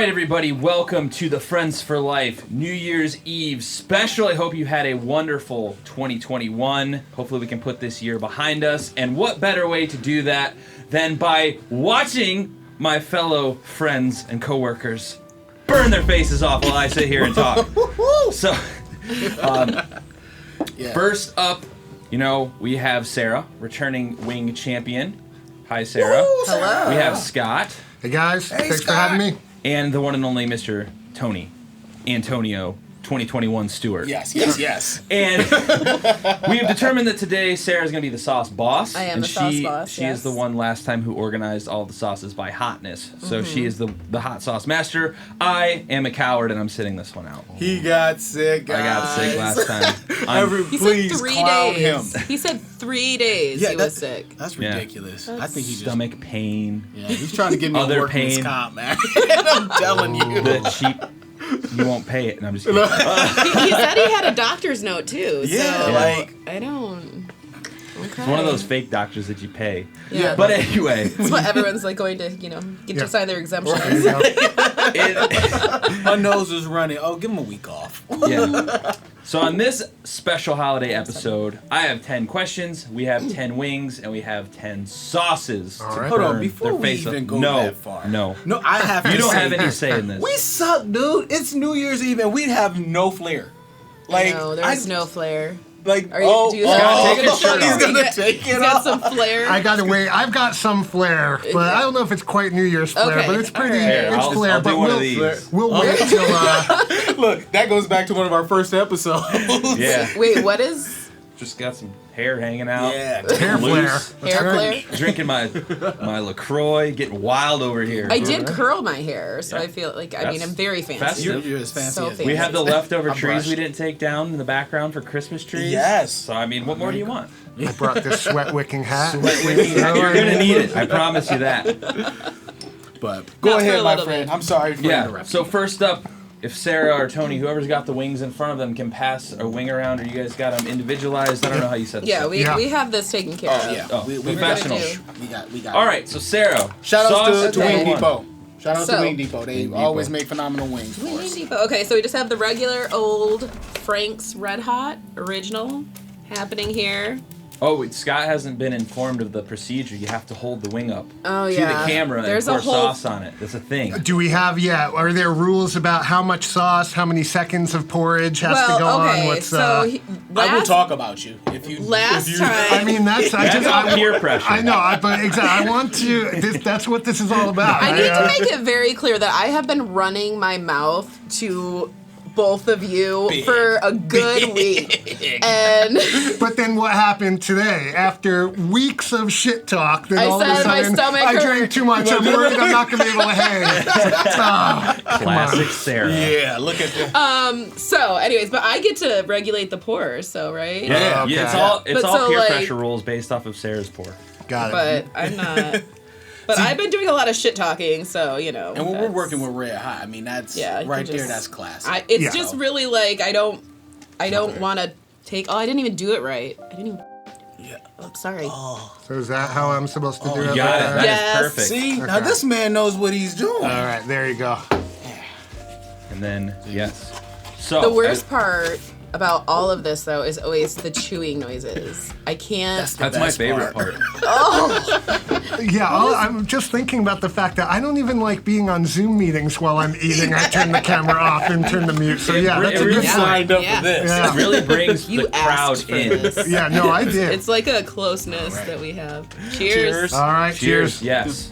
right, everybody, welcome to the Friends for Life New Year's Eve special. I hope you had a wonderful 2021. Hopefully we can put this year behind us. And what better way to do that than by watching my fellow friends and coworkers burn their faces off while I sit here and talk. So, first up, we have Sarah, returning wing champion. Hi, Sarah. Woo, Hello. We have Scott. Hey guys, thanks Scott. for having me. And the one and only Mr. Tony Antonio 2021 Stewart. Yes. And we have determined that today Sarah's going to be the sauce boss. I am and the sauce boss, She is the one last time who organized all the sauces by hotness. So she is the hot sauce master. I am a coward and I'm sitting this one out. He got sick, guys. I got sick last time. He Please said 3 clown days. him. He said 3 days he was sick. That's Yeah. ridiculous. I think he just... Stomach pain. Yeah, he's trying to give me Other a workman's pain. comp, man. I'm telling you. The cheap. You won't pay it. And I'm just kidding. He said he had a doctor's note too. Yeah, so like... I don't. Okay. It's one of those fake doctors that you pay. Yeah. But anyway. That's what everyone's like going to, get to sign their exemptions. My nose is running. Oh, give him a week off. Yeah. So on this special holiday episode, I have 10 questions, we have 10 wings, and we have 10 sauces to right. Hold on, burn before their we face even up. go No, that far. No, I have to you don't say, have any say in this. we suck, dude. It's New Year's Eve and we have no flair. Like, No, there's no flair. Like, Are you- do you Scott, take your shirt he's off. gonna take it He's got off. some flair. I gotta wait. I've got some flair, but I don't know if it's quite New Year's flair, Okay, but it's pretty. all right. Here, It's I'll flair, do but one we'll of these. we'll wait till. Look, that goes back to one of our first episodes. Yeah. Wait, what is Just got some hair hanging out. Yeah. Hair flare. Loose. hair flare? Drinking my LaCroix, getting wild over here. I did curl my hair, so Yeah. I feel like That's I'm very fancy. festive. You're as fancy So as fancy. We have the leftover I'm trees brushed. we didn't take down in the background for Christmas trees. Yes. So, what more do you want? I brought this sweat wicking hat. You're going to need it. I promise you that. But go Not for ahead, a my little friend. bit. I'm sorry for Yeah. interrupting. So first up, if Sarah or Tony, whoever's got the wings in front of them, can pass a wing around, or you guys got them individualized. I don't know how you said this. Yeah, up. we have this taken care of. Oh yeah, Oh, we professional. We got. All right, so Sarah. Shout out sauce to Okay. Wing one. Depot. Shout out to So- Wing Depot. They Wing always Depot. make phenomenal wings for us. Okay, so we just have the regular old Frank's Red Hot original happening here. Oh, wait, Scott hasn't been informed of the procedure. You have to hold the wing up Oh, to yeah. the camera There's and a pour whole- sauce on it. That's a thing. Do we have? Yeah. Are there rules about how much sauce, how many seconds of porridge has to go on? What's so I will talk about you if you. Last if you, time- I mean, that's. I That's just. not I, peer pressure. I know, but exactly. I want to. That's what this is all about. I need to make it very clear that I have been running my mouth to both of you for a good week. And But then what happened today? After weeks of shit talk, then I all of a said my sudden stomach I hurt. drank too much. I'm worried I'm not going to be able to hang. Classic Sarah. yeah, look at that. so anyways, but I get to regulate the pour, so right? Yeah, Okay. it's all But all so, peer like- pressure rules based off of Sarah's pour. Got it. But I'm not. But I've been doing a lot of shit talking, so And when we're that's- working with Red Hot, I mean that's Yeah, you right can there. just- That's classic. It's Yeah. just really like I don't want to take. Oh, I didn't even do it right. I didn't even. yeah. Oh, sorry. So is that how I'm supposed to do it? You got it. That is Yes. perfect. See, now Okay. this man knows what he's doing. All right, there you go. And then yes. So The worst part about all of this, though, is always the chewing noises. I can't. That's my best favorite part. Yeah, I'm just thinking about the fact that I don't even like being on Zoom meetings while I'm eating. I turn the camera off and turn the mute. So yeah, that's a really good You point. signed up Yeah. for this. Yeah. It really brings You the crowd asked for in. this. Yeah, no, I did. It's like a closeness that we have. Cheers. All right, cheers. Yes.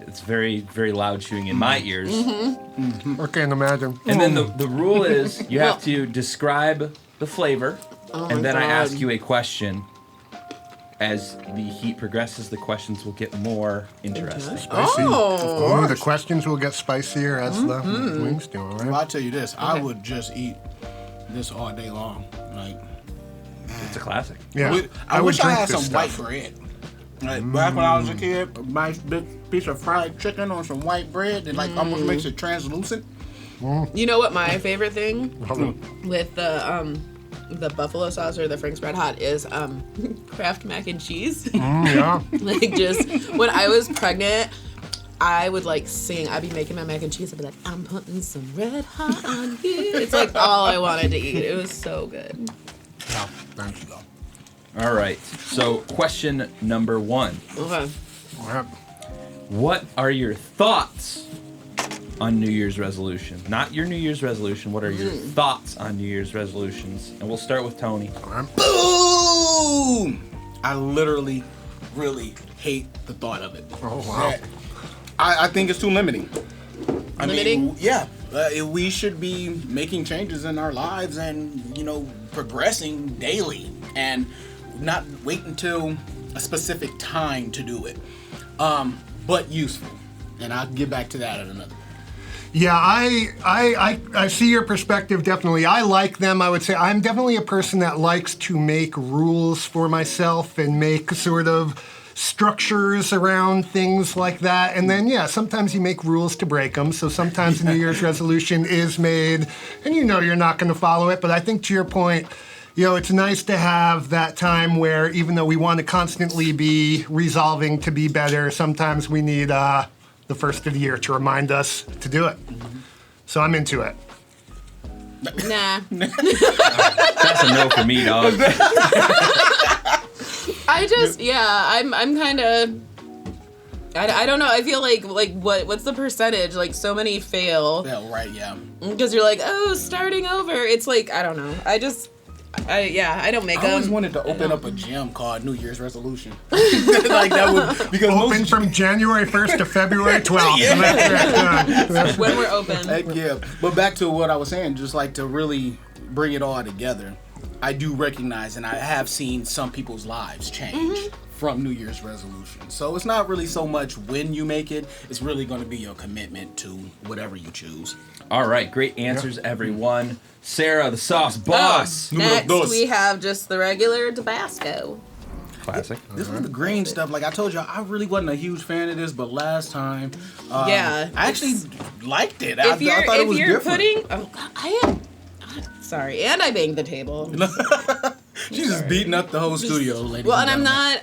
It's very, very loud chewing in my ears. I can't imagine. And then the rule is you have to describe the flavor, and then I ask you a question. As the heat progresses, the questions will get more interesting. Spicy. Oh. Ooh, the questions will get spicier as the wings do. All Well, right. I'll tell you this. I would just eat this all day long. Like, It's a classic. Yeah, I would wish I drink had this some stuff. white bread. Like back when I was a kid, a nice big piece of fried chicken on some white bread that like almost makes it translucent. You know what my favorite thing Hold on. with the buffalo sauce or the Frank's Red Hot is Kraft mac and cheese. Yeah. Like just when I was pregnant, I would like sing. I'd be making my mac and cheese. I'd be like, I'm putting some red hot on you. It's like all I wanted to eat. It was so good. Yeah, thank you. All right. So, question number 1. Okay. What are your thoughts on New Year's resolution? Not your New Year's resolution. What are your thoughts on New Year's resolutions? And we'll start with Tony. Boom! I literally, really hate the thought of it. Oh, wow. I think it's too limiting. Limiting? We should be making changes in our lives and, progressing daily and not wait until a specific time to do it. But useful. And I'll get back to that in another. Yeah, I see your perspective, definitely. I like them. I would say I'm definitely a person that likes to make rules for myself and make sort of structures around things like that. And then, sometimes you make rules to break them. So sometimes a New Year's resolution is made, and you're not going to follow it. But I think to your point, it's nice to have that time where even though we want to constantly be resolving to be better, sometimes we need the first of the year to remind us to do it. So I'm into it. Nah. That's a no for me, dog. I'm kind of, I don't know. I feel like what's the percentage? Like so many fail. Yeah, right, yeah. Because you're like, oh, starting over. It's like, I don't know. I don't make them. I always wanted to open up a gym called New Year's Resolution. Like that would, because Open from January 1st to February 12th. Yeah. That's it. When we're open. Heck yeah. But back to what I was saying, just like to really bring it all together, I do recognize and I have seen some people's lives change from New Year's resolutions. So it's not really so much when you make it, it's really going to be your commitment to whatever you choose. All right, great answers, everyone. Sarah, the sauce boss. Next, we have just the regular Tabasco. Classic. This was the green stuff. Like I told you, I really wasn't a huge fan of this, but last time, I actually liked it. I thought it was different. Sorry, and I banged the table. She's just beating up the whole studio, ladies. Well, and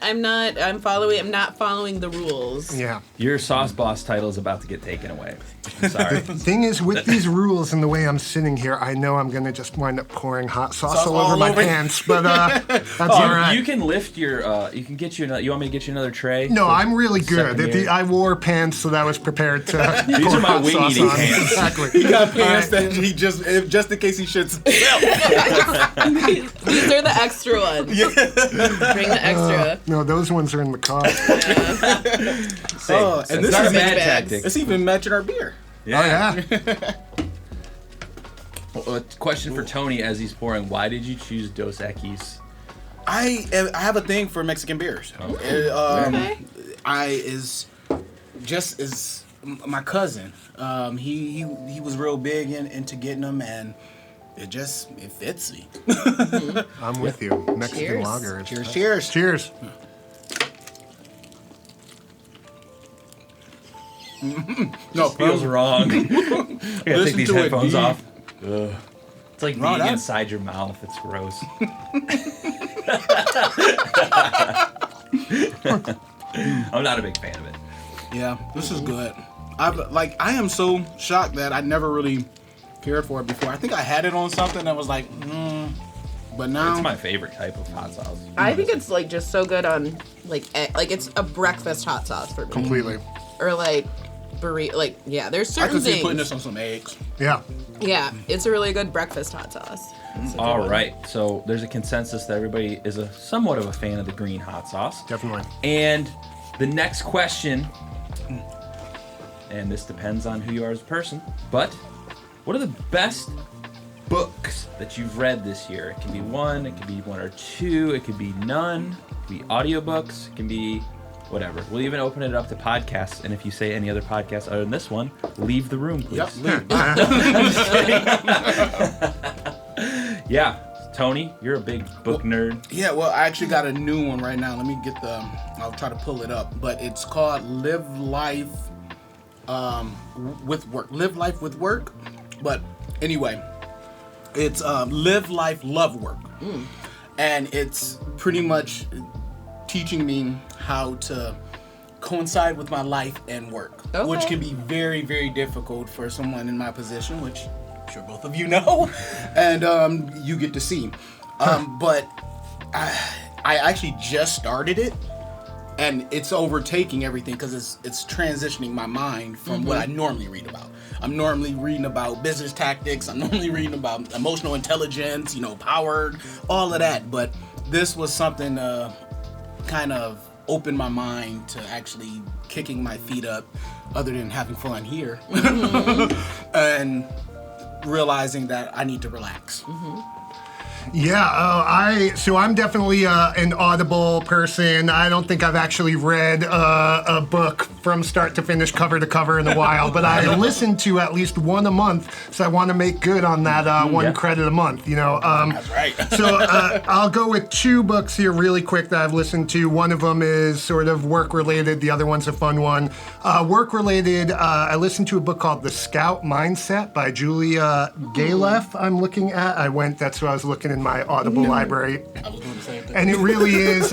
and I'm not following the rules. Yeah. Your sauce boss title is about to get taken away. I'm sorry. The thing is, with these rules and the way I'm sitting here, I know I'm going to just wind up pouring hot sauce all over my pants, but that's all right. You can lift your, you want me to get you another tray? No, I'm really good. Secondary. I wore pants, so that was prepared to These pour are my hot wing sauce eating on. pants. Exactly. He got pants that he just in case he shits himself. These are the extra ones. Bring the extra. No, those ones are in the car. Oh, and It's this not a is bad bags. tactic. it's even matching our beer. Yeah. A question for Tony as he's pouring. Why did you choose Dos Equis? I have a thing for Mexican beers. Okay. My cousin. He was real big into getting them, and it fits me. I'm with you. Mexican Cheers. lager. Cheers. Cheers. No, Feels wrong. I gotta take Listen these to it, headphones D. off. Ugh. It's like No, being that- inside your mouth. It's gross. I'm not a big fan of it. Yeah, this is good. I am so shocked that I never really cared for it before. I think I had it on something that was like, but now It's my favorite type of hot sauce. I think it's like just so good on like it's a breakfast hot sauce for me. Completely. Or like burrito. Like there's I certain could see things. putting this on some eggs. Yeah. Yeah, it's a really good breakfast hot sauce. It's a good All one. right, so there's a consensus that everybody is somewhat of a fan of the green hot sauce. Definitely. And the next question, and this depends on who you are as a person, but what are the best books that you've read this year? It can be one, it can be one or two, it could be none, it can be audiobooks, it can be whatever. We'll even open it up to podcasts, and if you say any other podcast other than this one, leave the room, please. Yep. Yeah, Tony, you're a big book nerd. Yeah, well, I actually got a new one right now. Let me get I'll try to pull it up. But it's called Live Life with Work. Live Life with Work. But anyway, it's Live Life, Love Work. And it's pretty much teaching me how to coincide with my life and work, Okay. which can be very, very difficult for someone in my position, which I'm sure both of you know, and you get to see. But I actually just started it, and it's overtaking everything because it's transitioning my mind from what I normally read about. I'm normally reading about business tactics. I'm normally reading about emotional intelligence, power, all of that. But this was something kind of opened my mind to actually kicking my feet up, other than having fun here, and realizing that I need to relax. Yeah, so I'm definitely an Audible person. I don't think I've actually read a book from start to finish, cover to cover in a while, but I listen to at least one a month, so I want to make good on that one credit a month, That's right. So I'll go with 2 books here really quick that I've listened to. One of them is sort of work-related. The other one's a fun one. Work-related, I listened to a book called The Scout Mindset by Julia Gayleff I'm looking at. That's what I was looking in my Audible library. I was doing the same thing. And it really is,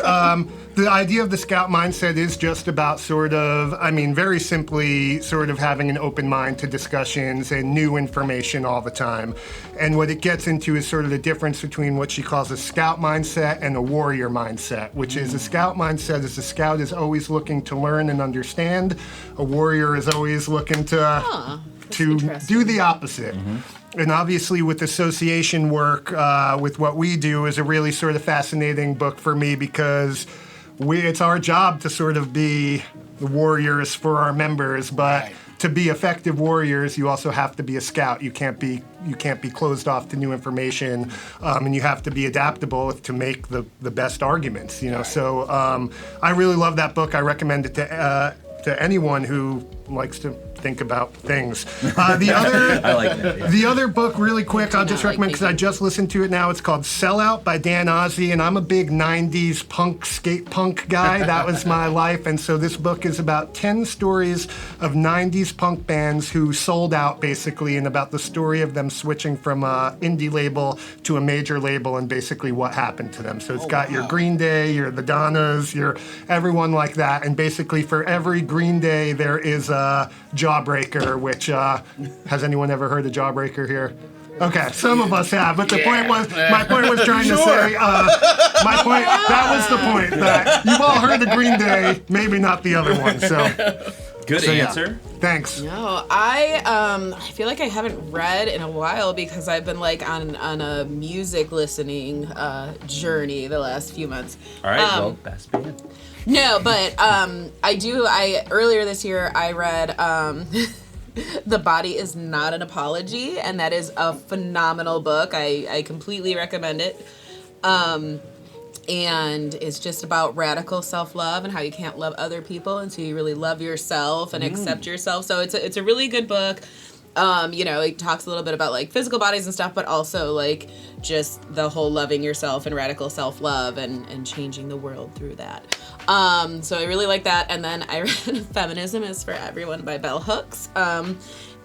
the idea of the Scout Mindset is just about very simply, sort of having an open mind to discussions and new information all the time. And what it gets into is sort of the difference between what she calls a Scout Mindset and a Warrior Mindset, which is a Scout Mindset is the Scout is always looking to learn and understand. A Warrior is always looking to do the opposite. And obviously with association work, with what we do, is a really sort of fascinating book for me because it's our job to sort of be the warriors for our members, but to be effective warriors, you also have to be a scout. You can't be closed off to new information, and you have to be adaptable to make the best arguments. So I really love that book. I recommend it to anyone who likes to think about things. The other, I like that. Yeah. The other book, really quick, I'll just recommend because I just listened to it now. It's called Sellout by Dan Ozzie, and I'm a big '90s skate punk guy. That was my life, and so this book is about 10 stories of '90s punk bands who sold out, basically, and about the story of them switching from an indie label to a major label, and basically what happened to them. So it's got your Green Day, your The Donnas, your everyone like that, and basically for every Green Day there is a Jawbreaker, which has anyone ever heard of Jawbreaker here? Okay, some of us have, but my point was trying to say, that was the point, that you've all heard of Green Day, maybe not the other one, so. Good answer. Yeah. Thanks. No, I feel like I haven't read in a while because I've been on a music listening journey the last few months. All right, best band. No, but earlier this year I read The Body Is Not an Apology, and that is a phenomenal book. I completely recommend it. And it's just about radical self-love and how you can't love other people until you really love yourself and accept yourself. So it's a really good book. It talks a little bit about physical bodies and stuff, but also just the whole loving yourself and radical self-love and changing the world through that. So I really like that. And then I read Feminism is for Everyone by Bell Hooks,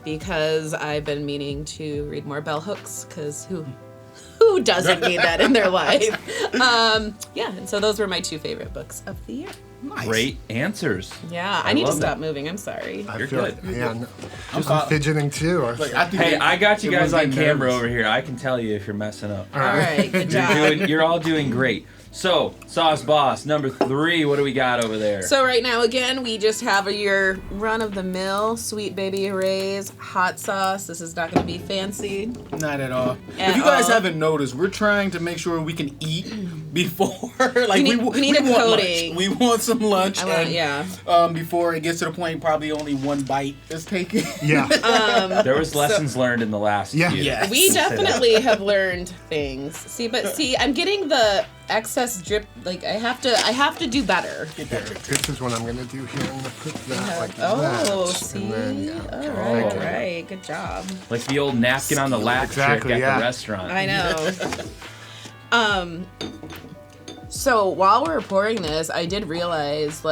because I've been meaning to read more Bell Hooks, because who doesn't need that in their life? And so those were my 2 favorite books of the year. Nice. Great answers. Yeah, I need to stop moving. I'm sorry. You're good. I'm fidgeting too. I got you guys on camera over here. I can tell you if you're messing up. All right, good job. You're all doing great. So, Sauce Boss, number 3, what do we got over there? So right now, again, we just have your run-of-the-mill Sweet Baby Ray's hot sauce. This is not going to be fancy. Not at all. If you guys haven't noticed, we're trying to make sure we can eat before. We need a coating. We want some lunch. Before it gets to the point, probably only 1 bite is taken. Yeah. There was lessons learned in the last few. Yes. We definitely have learned things. I'm getting the excess drip. I have to do better. This is what I'm gonna do here. I'm gonna put that like that. See? And then, all right. Good job. Like the old napkin on the lap trick at the restaurant. I know. So while we were pouring this, I did realize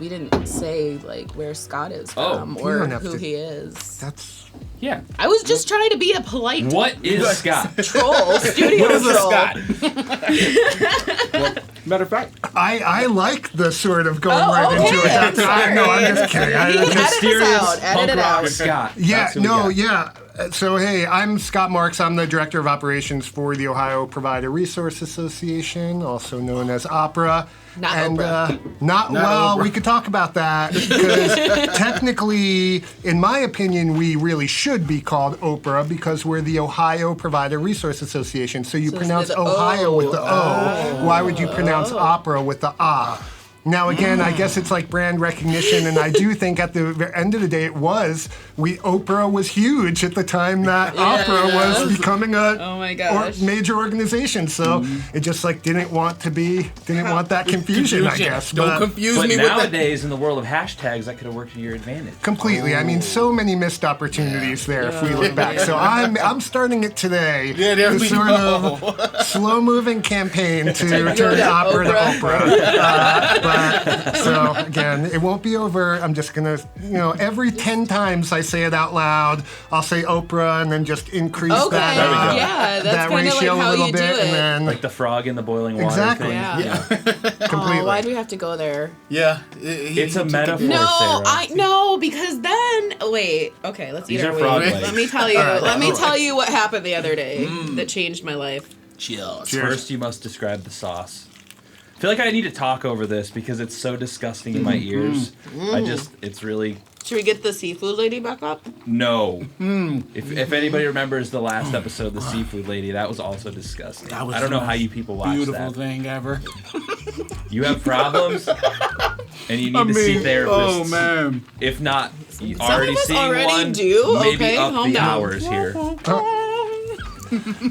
we didn't say like where Scott is Oh, from you or don't have who to- he is. That's Yeah. I was just trying to be a polite What is Scott? troll, studio What is a troll. Scott? Well, matter of fact, I like the sort of going Oh, right into it. okay, I'm That's, no, I'm just kidding. He edit Mysterious this out. Edit punk it rock out. Scott. Yeah, That's who we no, got. yeah. So, hey, I'm Scott Marks. I'm the Director of Operations for the Ohio Provider Resource Association, also known as OPRA. Not and, Oprah. Not well, Oprah. we could talk about that because technically, in my opinion, we really should be called OPRA because we're the Ohio Provider Resource Association. So you So it's pronounce with Ohio O. with the O. Why would you pronounce opera with the ah? Now, again, I guess it's like brand recognition, and I do think at the end of the day, Oprah was huge at the time that opera was becoming a Oh my gosh. major organization. So it just like didn't want that confusion, I guess. Don't But confuse But me with that. nowadays, in the world of hashtags, that could have worked to your advantage. completely. I mean, so many missed opportunities there if we look back. So I'm starting it today. Yeah, there this we sort go. of slow-moving campaign to turn to opera to Oprah. Oprah. But so again, it won't be over. I'm just gonna, every 10 times I say it out loud, I'll say Oprah and then just increase Okay, that. There we go. yeah, that's that kind of like ratio how a little you bit, do it. and then Like the frog in the boiling water Exactly. thing. Yeah. completely. Oh, why do we have to go there? Yeah, It's a metaphor. No, Sarah. I no, because then wait. Okay, let's These eat are our frog way. legs. Let me tell you. Let me tell you what happened the other day that changed my life. Cheers. First, you must describe the sauce. I feel like I need to talk over this because it's so disgusting in my ears. It's really Should we get the seafood lady back up? no. If anybody remembers the last episode, the seafood lady, that was also disgusting. That was I don't know the how most you people watch Beautiful that. thing ever. You have problems, and you need to see therapists. Oh man. If not, you Some already of us seeing already one, do. maybe Okay, up calm the down. hours here.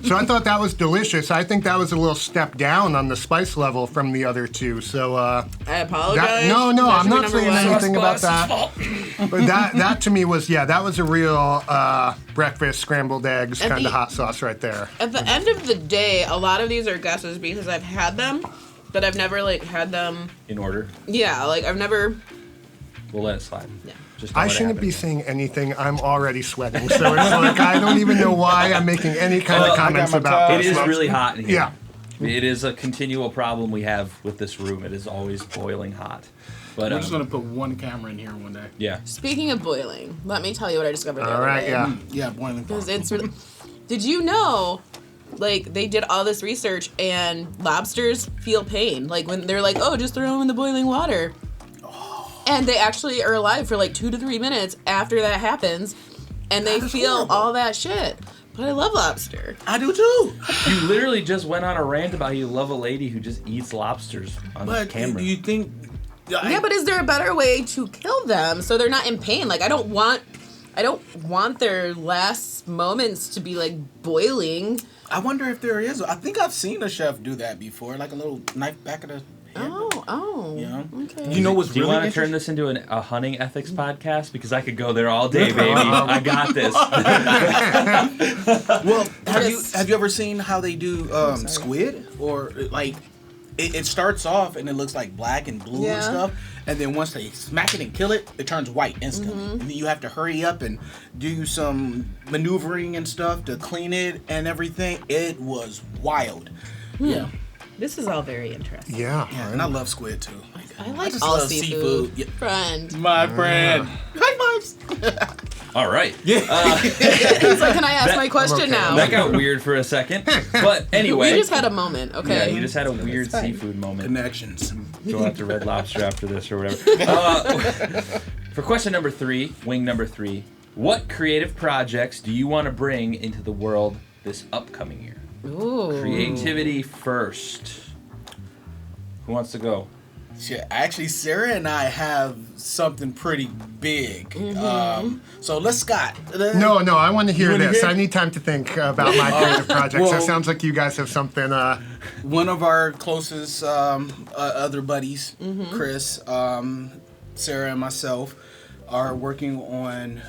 So I thought that was delicious. I think that was a little step down on the spice level from the other two. So I apologize. no, That I'm should be not number saying one. anything about that. But that to me was that was a real breakfast scrambled eggs At kind the- of hot sauce right there. At the end of the day, a lot of these are guesses because I've had them, but I've never had them. In order, Yeah, I've never. we'll let it slide. Yeah. Just don't I let it shouldn't happen be again. saying anything. I'm already sweating. So it's like I don't even know why I'm making any kind of comments my about towel. It this. is really hot in here. Yeah. It is a continual problem we have with this room. It is always boiling hot. But We're just gonna put one camera in here one day. yeah. Speaking of boiling, let me tell you what I discovered the All other right, day. yeah. Yeah, boiling. Because it's really. Did you know, like, they did all this research and lobsters feel pain? Like, when they're like, oh, just throw them in the boiling water. And they actually are alive for like 2 to 3 minutes after that happens. And they That is feel horrible. all that shit. But I love lobster. I do too. You literally just went on a rant about you love a lady who just eats lobsters on But camera. do you think? Yeah, but is there a better way to kill them so they're not in pain? Like, I don't want their last moments to be like boiling. I wonder if there is. I think I've seen a chef do that before, like a little knife back of the head. Oh, You know? okay. You know what's Do you really want to turn interesting? this into a hunting ethics podcast? Because I could go there all day, baby. I got this. Well, Just- have you ever seen how they do squid? Or like it starts off and it looks like black and blue Yeah. and stuff, and then once they smack it and kill it, it turns white instantly. And then you have to hurry up and do some maneuvering and stuff to clean it and everything. It was wild. Yeah. This is all very interesting. Yeah. Yeah, and I love squid too. I like just all love seafood. Yeah. Friend. My friend. High fives. All right. So can I ask my question okay. now? That got weird for a second. But anyway. We just had a moment, yeah, okay? you just had a weird seafood moment. Connections. Go out to Red Lobster after this or whatever. For question number 3, wing number 3, what creative projects do you want to bring into the world this upcoming year? Ooh. Creativity first. Who wants to go? Shit, actually, Sarah and I have something pretty big. So let's Scott. No, I want to hear wanna this. hear? I need time to think about my creative projects. well- It sounds like you guys have something. One of our closest other buddies, Chris, Sarah, and myself are working on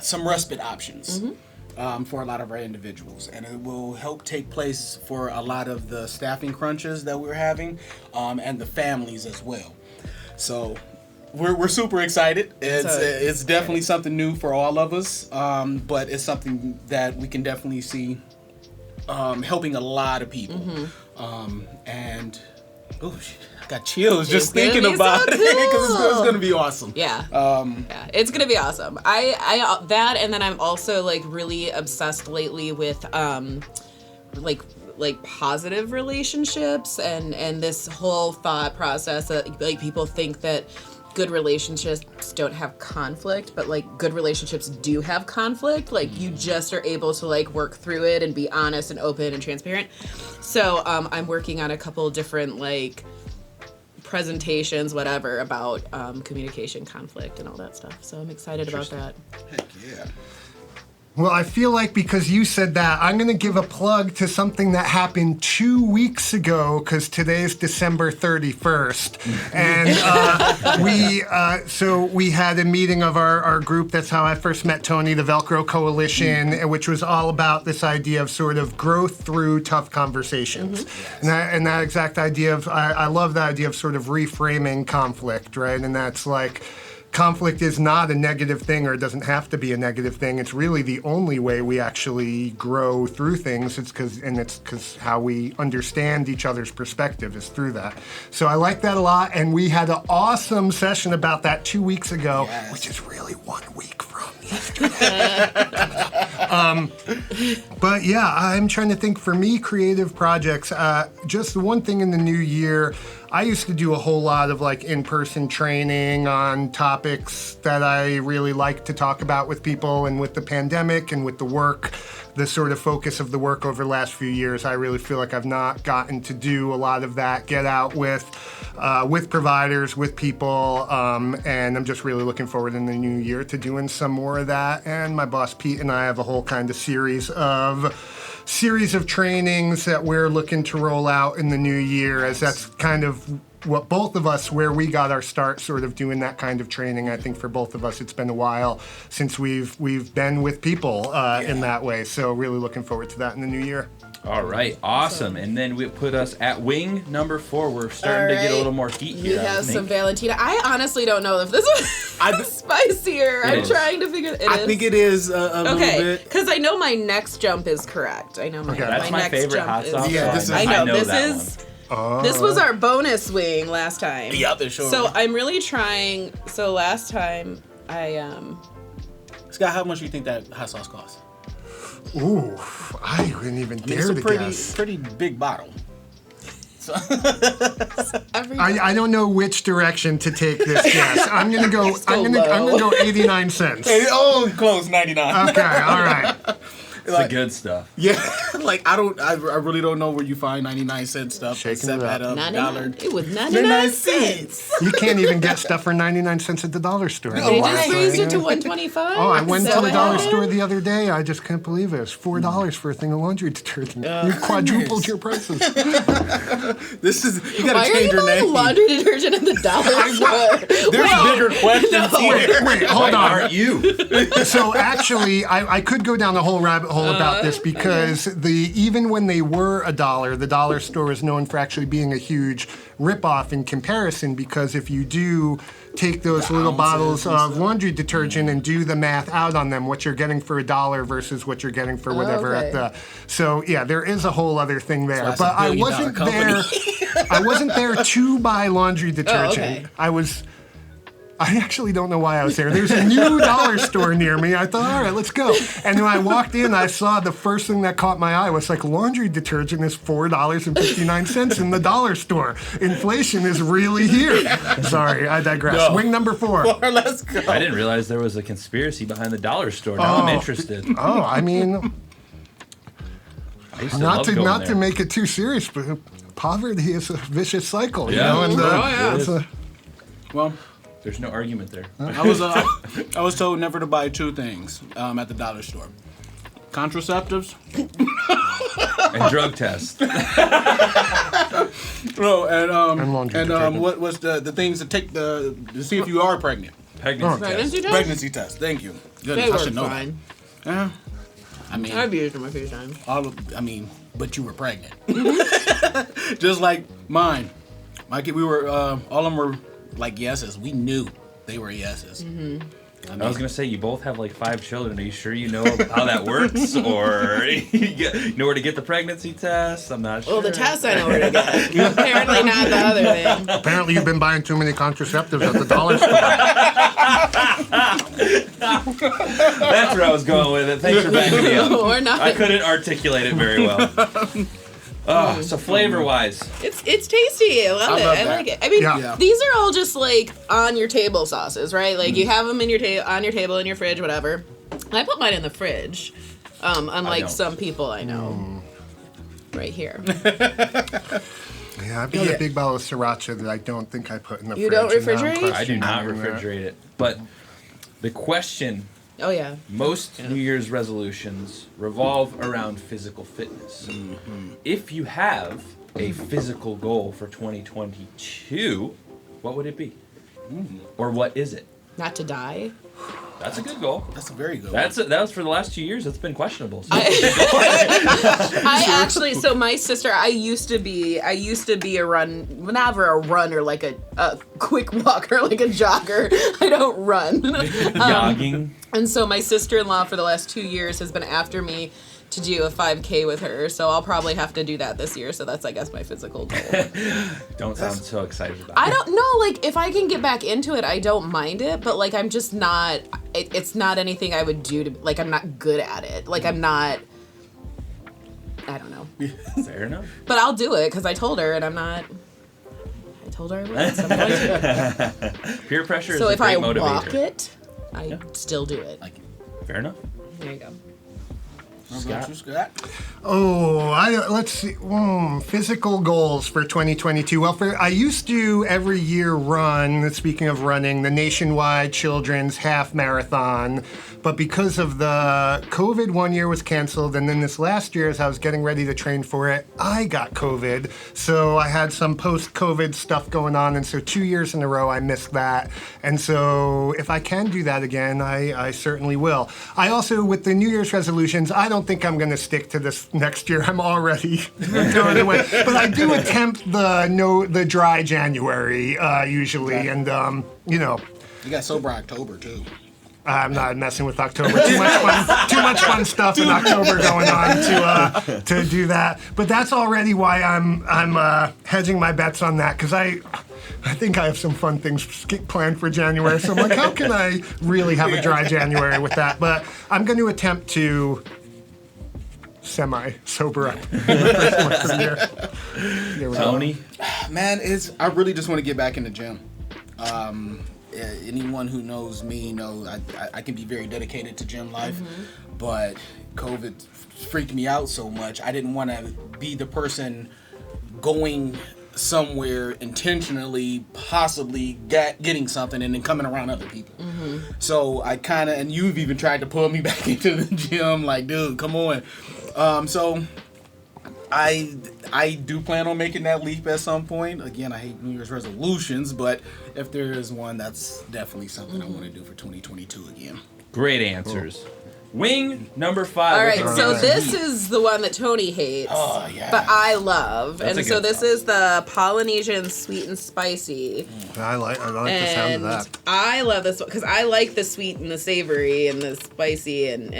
some respite options. For a lot of our individuals, and it will help take place for a lot of the staffing crunches that we're having, and the families as well. So we're super excited. It's definitely something new for all of us, but it's something that we can definitely see helping a lot of people. And I got chills just thinking about it because it's going to be awesome. Yeah. It's going to be awesome. I that, and then I'm also like really obsessed lately with like positive relationships and this whole thought process that like people think that good relationships don't have conflict, but like good relationships do have conflict. Like you just are able to like work through it and be honest and open and transparent. So I'm working on a couple different like presentations, whatever, about communication, conflict, and all that stuff. So I'm excited about that. Heck yeah. Well, I feel like because you said that, I'm going to give a plug to something that happened 2 weeks ago, because today's December 31st. And we had a meeting of our group. That's how I first met Tony, the Velcro Coalition, which was all about this idea of sort of growth through tough conversations. And that exact idea of, I love that idea of sort of reframing conflict, right? And that's like, conflict is not a negative thing, or it doesn't have to be a negative thing. It's really the only way we actually grow through things. It's because how we understand each other's perspective is through that. So I like that a lot, and we had an awesome session about that 2 weeks ago, which is really 1 week from yesterday. But yeah, I'm trying to think for me, creative projects. Just the one thing in the new year, I used to do a whole lot of like in-person training on topics that I really like to talk about with people, and with the pandemic and with the work, the sort of focus of the work over the last few years, I really feel like I've not gotten to do a lot of that, get out with providers, with people, and I'm just really looking forward in the new year to doing some more of that. And my boss Pete and I have a whole kind of series of trainings that we're looking to roll out in the new year, as that's kind of what both of us, where we got our start sort of doing that kind of training. I think for both of us, it's been a while since we've been with people in that way. So really looking forward to that in the new year. All right, awesome. And then we put us at wing number 4. We're starting to get a little more heat here. You have some Valentina. I honestly don't know if this was spicier. I'm trying to figure it. I think it is a little bit. Because I know my next jump is correct. I know my that's my next favorite jump hot sauce. is I know this is. This was our bonus wing last time. Yeah, they're sure. So I'm really trying. So last time I Scott, how much do you think that hot sauce costs? Ooh, I wouldn't even dare to guess. It's a pretty big bottle. So I don't know which direction to take this guess. I'm gonna go 89 cents. Oh, close, 99. Okay, all right. It's the good stuff. Yeah, like I really don't know where you find 99-cent stuff. Shaking except it up. at a dollar. It was 99 cents. You can't even get stuff for 99 cents at the dollar store. They just raised it to 125. Oh, I went to the dollar store the other day. I just can't believe it. It's $4 for a thing of laundry detergent. You quadrupled your prices. This is you gotta change your name. Laundry detergent at the dollar store. There's bigger questions here. Wait, hold on. Aren't you? So actually, I could go down the whole rabbit hole about this, because even when they were $1, the dollar store is known for actually being a huge ripoff in comparison, because if you do take those little bottles of laundry detergent and do the math out on them, what you're getting for $1 versus what you're getting for whatever at the. So yeah, there is a whole other thing there. But I wasn't there. I wasn't there to buy laundry detergent. I actually don't know why I was there. There's a new dollar store near me. I thought, all right, let's go. And when I walked in, I saw the first thing that caught my eye was like, laundry detergent is $4.59 in the dollar store. Inflation is really here. Sorry, I digress. No. Wing number 4. Let's go. I didn't realize there was a conspiracy behind the dollar store. Now I'm interested. Oh, I mean, not to to make it too serious, but poverty is a vicious cycle, Yeah. you know? And, well, there's no argument there. I was told never to buy 2 things at the dollar store: contraceptives and drug tests. No, and laundry detergent. what was the things to take to see if you are pregnant? Pregnancy test. Pregnancy test. Thank you. Goodness, They I were should know fine. that. Yeah. I mean, I've used them a few times. But you were pregnant. Just like mine. My kid, we were all of them were like yeses. We knew they were yeses. I was gonna say, you both have like 5 children. Are you sure you know how that works, or you know where to get the pregnancy test? I'm not sure. Well, the test I know where to get. Apparently not the other thing. Apparently you've been buying too many contraceptives at the dollar store. That's where I was going with it. Thanks for backing me up. Or not. I couldn't articulate it very well. So flavor-wise, It's tasty. I love it. love I that. like it. I mean, Yeah. these are all just like on your table sauces, right? Like you have them in your on your table in your fridge, whatever. I put mine in the fridge, unlike don't. some people I know. Right here. Yeah, I've got a big bottle of sriracha that I don't think I put in the You fridge. don't and now I'm refrigerate? I do not questioning that. refrigerate it. But the question, Oh yeah. most New Year's resolutions revolve around physical fitness. If you have a physical goal for 2022, what would it be? Or what is it? Not to die. That's a good goal. That's a very good That was for the last 2 years. That's been questionable. So. I actually, so my sister, I used to be a never a runner, like a quick walker, like a jogger. I don't run. Jogging. And so my sister-in-law for the last 2 years has been after me to do a 5K with her. So I'll probably have to do that this year. So that's, I guess, my physical goal. Don't sound so excited about it. I don't know, like, if I can get back into it, I don't mind it. But, like, I'm just not, it's not anything I would do to, like, I'm not good at it. Like, I'm not, I don't know. Fair enough. But I'll do it because I told her, and I told her I would. So I'm going to. Peer pressure So is a if I great motivator. walk it, I still do it. Fair enough. There you go. Scott. Oh, let's see. Physical goals for 2022. Well, I used to every year run, speaking of running, the nationwide children's half marathon. But because of the COVID, 1 year was canceled. And then this last year, as I was getting ready to train for it, I got COVID. So I had some post-COVID stuff going on. And so 2 years in a row, I missed that. And so if I can do that again, I certainly will. I also, with the New Year's resolutions, I don't think I'm going to stick to this next year. I'm already throwing it away. But I do attempt the dry January usually. And, You got sober October, too. I'm not messing with October. Too much fun stuff in October going on to do that. But that's already why I'm hedging my bets on that, because I think I have some fun things planned for January. So I'm like, how can I really have a dry January with that? But I'm going to attempt to semi-sober up for the rest of the year. There we go. Tony? Man, I really just want to get back in the gym. Anyone who knows me knows I can be very dedicated to gym life, but COVID freaked me out so much. I didn't want to be the person going somewhere intentionally, possibly getting something and then coming around other people. So I kind of, and you've even tried to pull me back into the gym, like, dude, come on. So I do plan on making that leap at some point. Again, I hate New Year's resolutions, but if there is one, that's definitely something I want to do for 2022 again. Great answers. Wing number 5. All right, so this is the one that Tony hates, Oh, yeah. but I love. That's a and so good this sauce. is the Polynesian sweet and spicy. I like the sound of And that. I love this one because I like the sweet and the savory and the spicy, and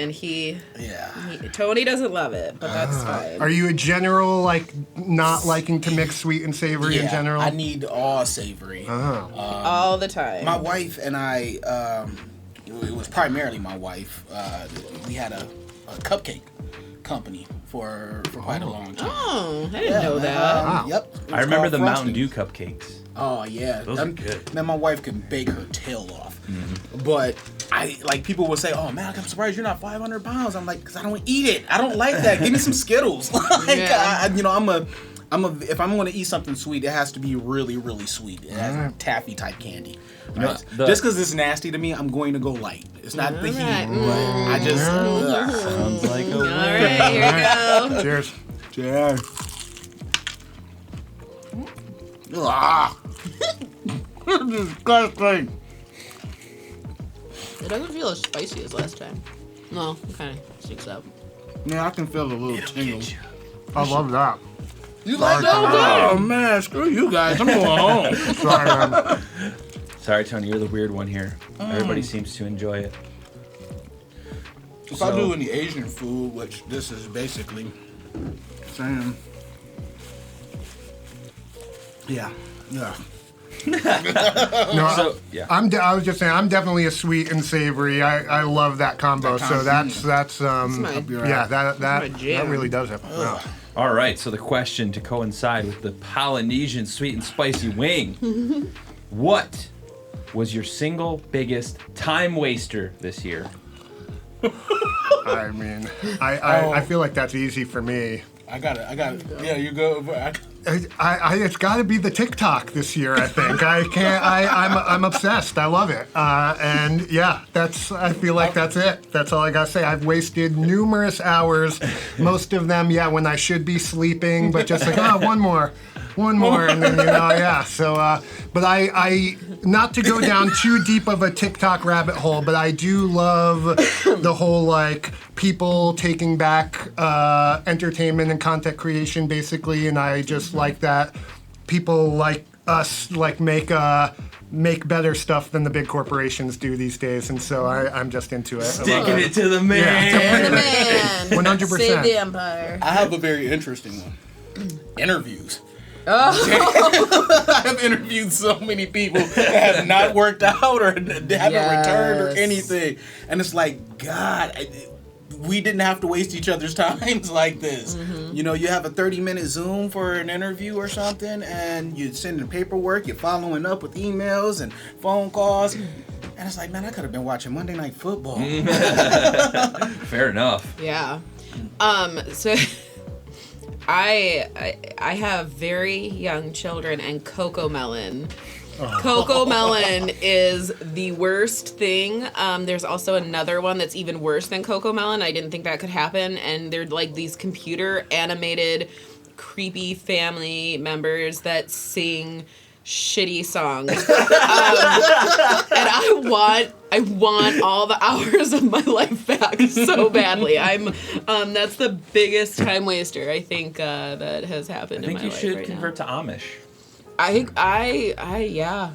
Tony doesn't love it, but that's fine. Are you a general, like, not liking to mix sweet and savory in general? I need all savory. All the time. My wife and I, it was primarily my wife, we had a cupcake company for quite a long time. Oh, I didn't know that. Wow. Yep. It I was remember called the Mountain Frosty. Dew cupcakes. Oh yeah, Those are good. Man, my wife can bake her tail off, but people will say, "Oh man, I'm surprised you're not 500 pounds." I'm like, "Cause I don't eat it. I don't like that. Give me some Skittles." Yeah. If I'm going to eat something sweet, it has to be really, really sweet. It has taffy type candy. Right? Just because it's nasty to me, I'm going to go light. It's not the heat, Alright. but I just. Sounds like a All right, here we go. Cheers. Cheers. Ah. Disgusting. It doesn't feel as spicy as last time. No, it kind of sticks up. Yeah, I can feel the little tingle. I love that. You like that? Oh man, screw you guys. I'm going home. Sorry, Sorry, Tony, you're the weird one here. Everybody seems to enjoy it. If I do any Asian food, which this is basically, same. Yeah. No, So, yeah. I was just saying, I'm definitely a sweet and savory. I love that combo. So that's that really does it. Yeah. All right, so the question to coincide with the Polynesian sweet and spicy wing. What was your single biggest time waster this year? I mean, I feel like that's easy for me. I got it. Yeah, you go. It's got to be the TikTok this year. I think I can't. I'm obsessed. I love it. And yeah, I feel like that's it. That's all I gotta say. I've wasted numerous hours, most of them, when I should be sleeping, but just like, one more, and then yeah. So, but I not to go down too deep of a TikTok rabbit hole, but I do love the whole like people taking back entertainment and content creation, basically, and I just like that people like us like make better stuff than the big corporations do these days, and so I'm just into it. Sticking it to the man. Yeah, The man. 100%. Save the empire. I have a very interesting one. Interviews. I have interviewed so many people that have not worked out or haven't returned or anything, and it's like, God, we didn't have to waste each other's times like this. Mm-hmm. You have a 30-minute Zoom for an interview or something, and you're sending paperwork, you're following up with emails and phone calls, and it's like, man, I could have been watching Monday Night Football. Fair enough. Yeah. So I have very young children, and Cocomelon. Cocomelon is the worst thing. There's also another one that's even worse than Cocomelon. I didn't think that could happen, and they're like these computer animated creepy family members that sing shitty songs. And I want all the hours of my life back so badly. That's the biggest time waster I think that has happened in my life. I think you should right convert now. to Amish. Yeah.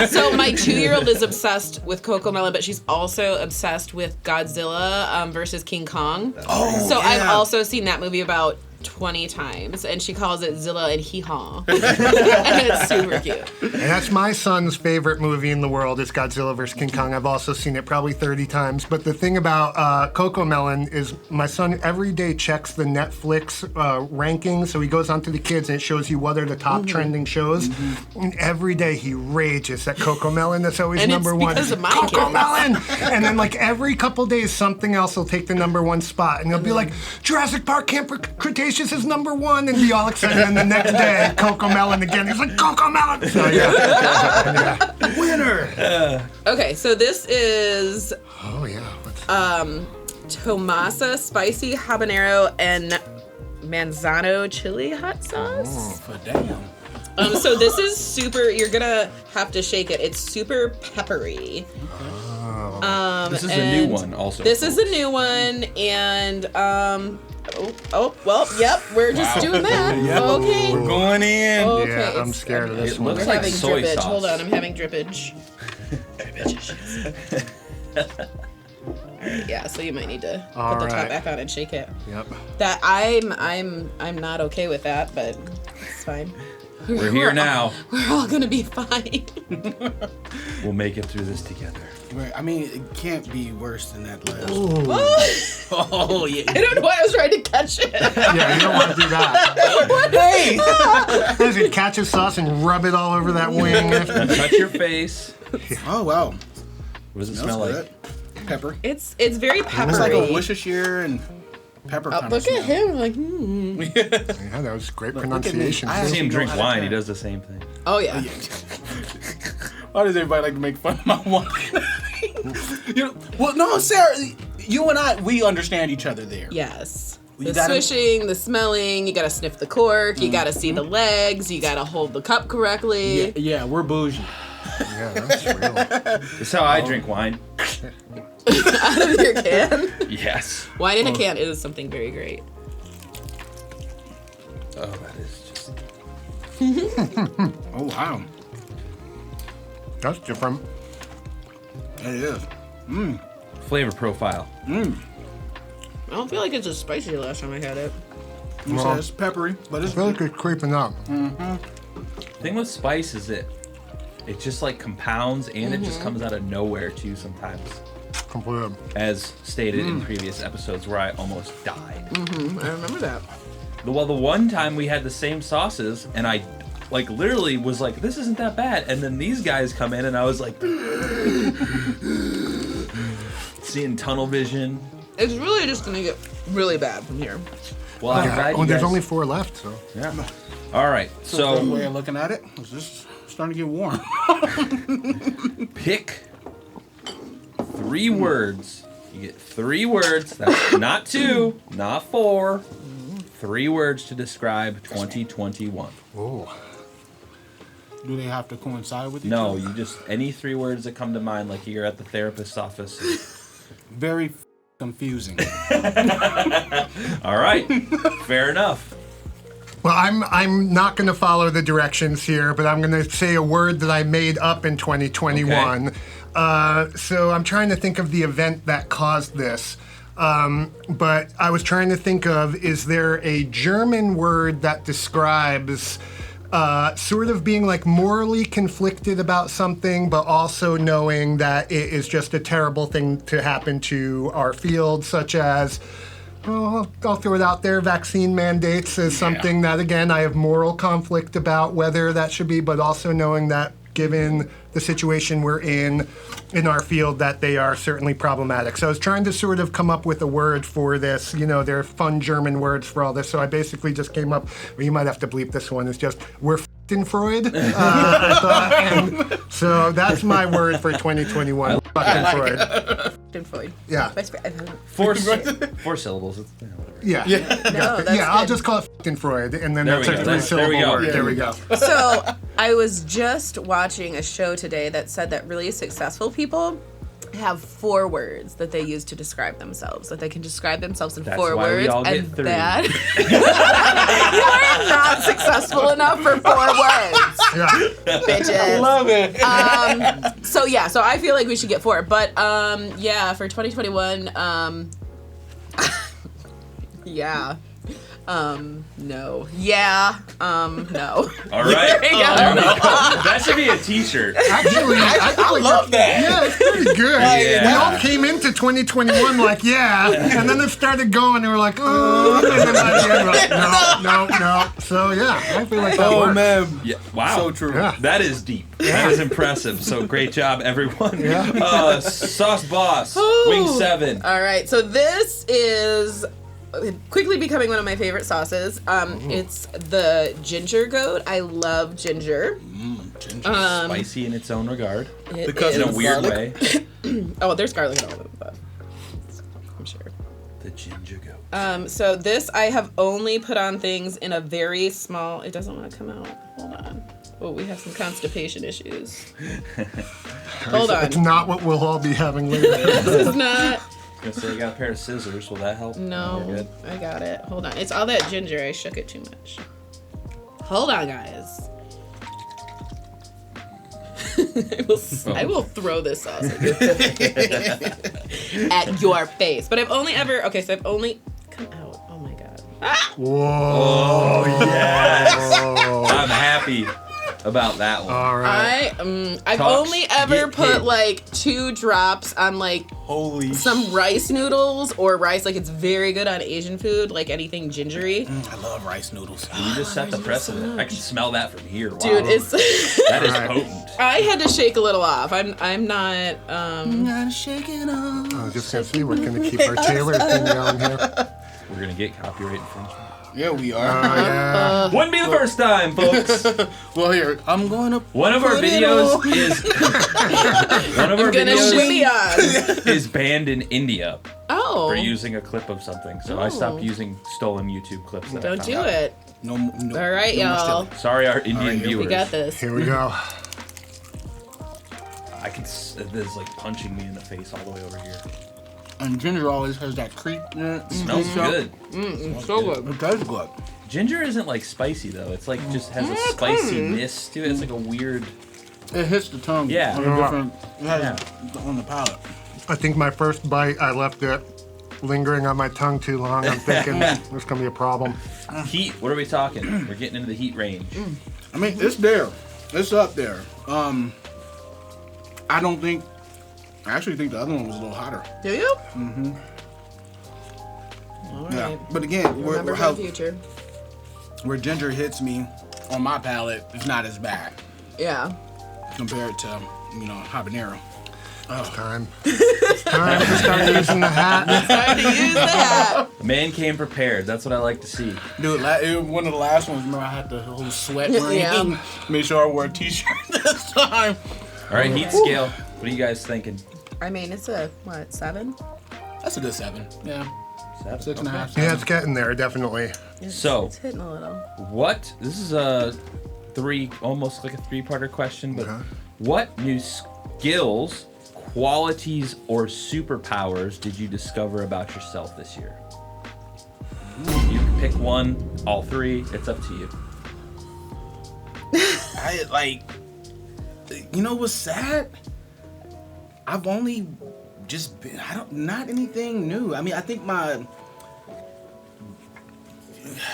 So my 2-year-old is obsessed with Cocomelon, but she's also obsessed with Godzilla versus King Kong. Oh, so yeah. I've also seen that movie about 20 times, and she calls it Zilla and Hee-Haw. And it's super cute. And that's my son's favorite movie in the world is Godzilla vs. King Kong. I've also seen it probably 30 times. But the thing about Cocomelon is my son every day checks the Netflix rankings. So he goes onto the kids and it shows you what are the top trending shows. Mm-hmm. And every day he rages at Cocomelon. That's always and number one. Because of my Cocomelon! And then like every couple days something else will take the number one spot. And he'll be like, Jurassic Park Camp Cretaceous is number one, and be all excited. And the next day, Cocomelon again. He's like, Cocomelon! So yeah. Winner! Okay, so this is Oh yeah. Tomasa spicy habanero and manzano chili hot sauce. For damn. So this is super, you're gonna have to shake it. It's super peppery. This is a new one also. This is a new one, and yep, we're just doing that. Yep. Okay. We're going in. Okay, Yeah, I'm scared of this It one. looks I'm like having soy drippage. sauce. Hold on, I'm having drippage. Alright, yeah, so you might need to put the top Alright. back on and shake it. Yep. That I'm not okay with that, but it's fine. We're here now. We're all gonna be fine. We'll make it through this together. Right. I mean, it can't be worse than that last. Oh, yeah. I don't know why I was trying to catch it. Yeah, you don't want to do that. Hey! As you catch his sauce and rub it all over that wing. Touch your face. Oh, wow. What does it Smells smell good. like? Pepper. It's very peppery. It's like a Worcestershire and pepper kind of Look at smell. him, like, Yeah, that was great Look at me. pronunciation. I See him know drink how to wine. try. He does the same thing. Oh yeah. Why does everybody like to make fun of my wine? Well, no, Sarah, you and I, we understand each other there. Yes. You The gotta- swishing, the smelling, you gotta sniff the cork, you gotta see the legs, you gotta hold the cup correctly. Yeah, we're bougie. Yeah, that's real. That's how I drink wine. Out of your can. Yes. Wine in a can is something very great. Oh, that is just... Oh, wow. That's different. It is. Flavor profile. I don't feel like it's as spicy the last time I had it. You said it's peppery, but I it's feel like it's creeping up. The thing with spice is it just like compounds and it just comes out of nowhere too sometimes. Completely. As stated in previous episodes where I almost died. I remember that. Well, the one time we had the same sauces and I like literally was like, this isn't that bad. And then these guys come in and I was like, seeing tunnel vision. It's really just gonna get really bad from here. Well, I'm glad you There's guys- only 4 left, so. Yeah. All right, so the way so of looking at it is just starting to get warm. pick 3 words. You get 3 words. That's not 2, not 4. 3 words to describe 2021. Oh. Do they have to coincide with each No, other? you just any 3 words that come to mind, like you're at the therapist's office. Very confusing. All right, fair enough. Well, I'm not going to follow the directions here, but I'm going to say a word that I made up in 2021. Okay. So I'm trying to think of the event that caused this. But I was trying to think of, is there a German word that describes sort of being like morally conflicted about something, but also knowing that it is just a terrible thing to happen to our field, such as, well, I'll throw it out there, vaccine mandates is something that, again, I have moral conflict about whether that should be, but also knowing that given the situation we're in our field, that they are certainly problematic. So I was trying to sort of come up with a word for this. You know, there are fun German words for all this. So I basically just came up, well, you might have to bleep this one, it's just, we're f***ing Freud. I thought, and so that's my word for 2021. F***ing Freud. Freud. Yeah. 4 syllables. It's, whatever. Yeah. No, that's I'll good. just call it f***ing Freud, and then There that's we a go. 3-syllable There we go. word. Yeah. There we go. So I was just watching a show today that said that really successful people have 4 words that they use to describe themselves. That they can describe themselves in That's 4 why we words, all get and 3. that you are not successful enough for 4 words, Yeah. bitches. Love it. So yeah, so I feel like we should get 4. But yeah, for 2021, yeah. No. Yeah. No. All right. There you go. That should be a T-shirt. Actually, I feel like love that. Yeah, it's pretty good. Yeah. We all came into 2021 like, yeah, and then it started going, and we're like, oh, and then by the end, we're like, no. So yeah, I feel like that works. man. Yeah. Wow. So true. Yeah. That is deep. That is impressive. So great job, everyone. Yeah. Sauce Boss, Wing 7. All right, so this is quickly becoming one of my favorite sauces. It's the ginger goat. I love ginger. Ginger. Spicy in its own regard. It Because In is- a weird garlic? way. Oh, there's garlic in all of them, but I'm sure. The ginger goat. So this I have only put on things in a very small. It doesn't want to come out. Hold on. Oh, we have some constipation issues. Hold on. It's not what we'll all be having later. This is not. I was gonna say I got a pair of scissors. Will that help? No, We're good. I got it. Hold on. It's all that ginger. I shook it too much. Hold on, guys. I will throw this sauce at your at your face. But I've only ever. Okay, so I've only come out. Oh my god. Ah! Whoa. Yes. I'm happy about that one. All right. I've Talks, only ever get put hit. like 2 drops on like Holy some rice noodles or rice. Like it's very good on Asian food, like anything gingery. I love rice noodles. You just set the precedent. I can smell that from here. Wow. Dude, it's that is Alright. potent. I had to shake a little off. I'm not Gotta shake it off. I was just gonna see, we're gonna keep our Taylor thing going here. We're gonna get copyright infringement. Yeah, we are. Yeah. Wouldn't be the first time, folks. Well, here, I'm going to One of our put it videos on. is one of our I'm gonna videos shimmy on. is banned in India Oh, for using a clip of something. So I stopped using stolen YouTube clips. That I don't found do out. it. No, All right, no more y'all. stealing. Sorry, our Indian Alright, viewers. We got this. Here we go. I can. This is like punching me in the face all the way over here. And ginger always has that creep in it. Smells good. So good. It does good. Ginger isn't like spicy though. It's like just has a spiciness to it. It's like a weird. It hits the tongue. Yeah. On a different, it has on the palate. I think my first bite, I left it lingering on my tongue too long. I'm thinking there's gonna be a problem. Heat. What are we talking? We're getting into the heat range. I mean, it's there. It's up there. I actually think the other one was a little hotter. Do you? Mm-hmm. All Yeah. right. But again, Remember for the future. where ginger hits me on my palate, it's not as bad Yeah. compared to, habanero. It's time. It's time to start using the hat. Time to use the hat. The man came prepared. That's what I like to see. Dude, one of the last ones, remember I had the whole sweat ring. Yeah. Made sure I wore a t-shirt this time. All right, heat scale. What are you guys thinking? I mean, it's a, 7? That's a good 7. Yeah. 6.5. Yeah, 7. it's getting there, definitely. So- It's hitting a little. What? This is a almost like a 3-parter question, but what new skills, qualities, or superpowers did you discover about yourself this year? You can pick one, all 3. It's up to you. What's sad? I've only just been, not anything new. I mean, I think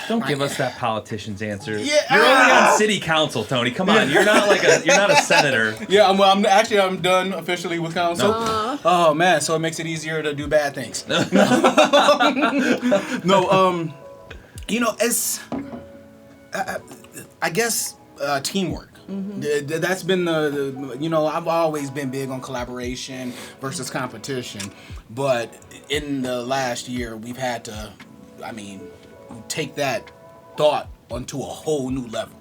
Don't give us that politician's answer. Yeah, You're only on city council, Tony. Come on, you're not a senator. Yeah, I'm done officially with council. Oh man, so it makes it easier to do bad things. No, it's I guess teamwork. Mm-hmm. That's been I've always been big on collaboration versus competition, but in the last year we've had to, take that thought onto a whole new level.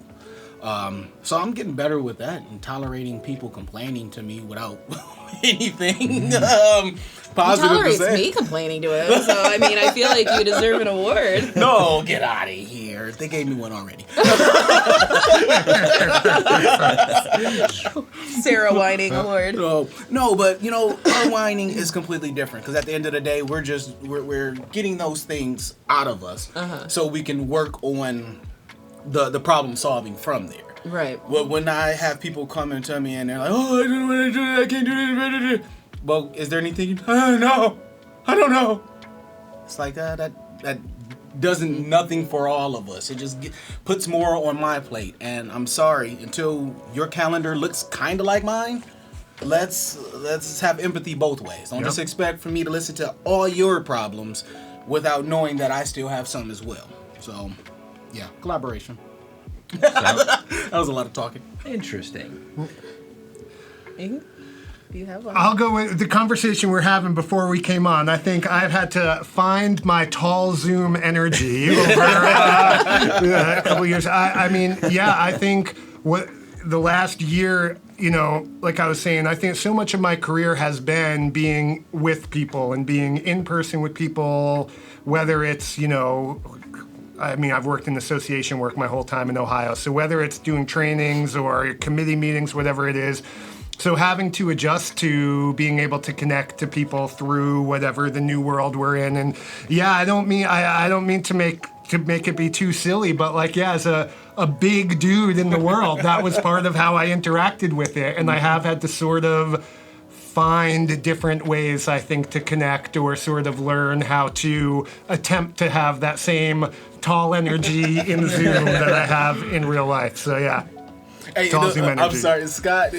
So I'm getting better with that and tolerating people complaining to me without anything positive to Tolerates say. me complaining to him, so I mean, I feel like you deserve an award. No, get out of here. They gave me one already. Sarah Whining award. No, but our whining is completely different because at the end of the day, we're getting those things out of us, so we can work on the problem solving from there. Right. Well, when I have people come and tell me and they're like, "Oh, I don't know what to do. I can't do it." Well, is there anything? No, I don't know. It's like that doesn't nothing for all of us. It just puts more on my plate. And I'm sorry, until your calendar looks kind of like mine, let's have empathy both ways. Don't just expect for me to listen to all your problems without knowing that I still have some as well. So, yeah, collaboration. That was a lot of talking. Interesting. Do you have one? I'll go with the conversation we're having before we came on. I think I've had to find my tall Zoom energy over a couple of years. I think what the last year, like I was saying, I think so much of my career has been being with people and being in person with people, whether it's, I've worked in association work my whole time in Ohio. So whether it's doing trainings or committee meetings, whatever it is, so having to adjust to being able to connect to people through whatever the new world we're in, and I don't mean to make it be too silly, but as a big dude in the world, that was part of how I interacted with it, and I have had to sort of find different ways, I think, to connect or sort of learn how to attempt to have that same tall energy in Zoom that I have in real life. So Hey, tall Zoom energy. I'm sorry, Scott.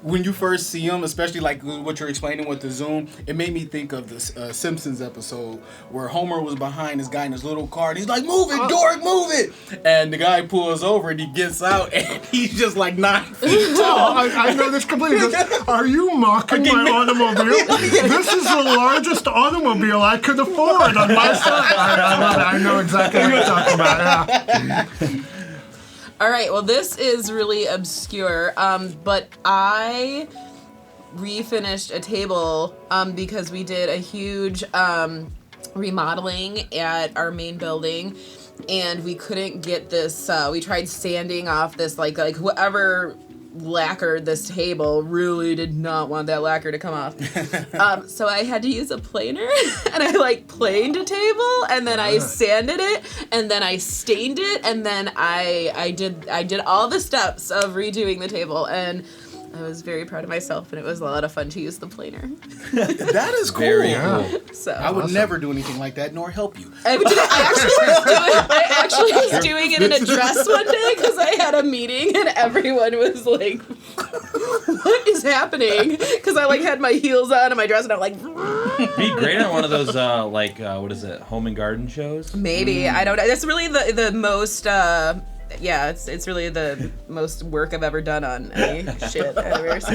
When you first see him, especially like what you're explaining with the Zoom, it made me think of this Simpsons episode where Homer was behind this guy in his little car and he's like, "Move it, Dork, move it!" And the guy pulls over and he gets out and he's just like 9 feet tall. I know this completely. He goes, "Are you mocking my automobile? This is the largest automobile I could afford on my side." I know exactly what you're talking about. Yeah. All right, well, this is really obscure, but I refinished a table because we did a huge remodeling at our main building, and we couldn't get this, we tried sanding off this, like whatever lacquered this table. Really did not want that lacquer to come off. So I had to use a planer, and I like planed a table, and then I sanded it, and then I stained it, and then I did all the steps of redoing the table, and I was very proud of myself, and it was a lot of fun to use the planer. That is cool. Very cool. So I would never do anything like that, nor help you. I actually was doing it in a dress one day because I had a meeting and everyone was like, "What is happening?" Because I like had my heels on and my dress, and I'm like, Be great on one of those what is it, home and garden shows? maybe I don't know. That's really the most. Yeah, it's really the most work I've ever done on any shit ever. So.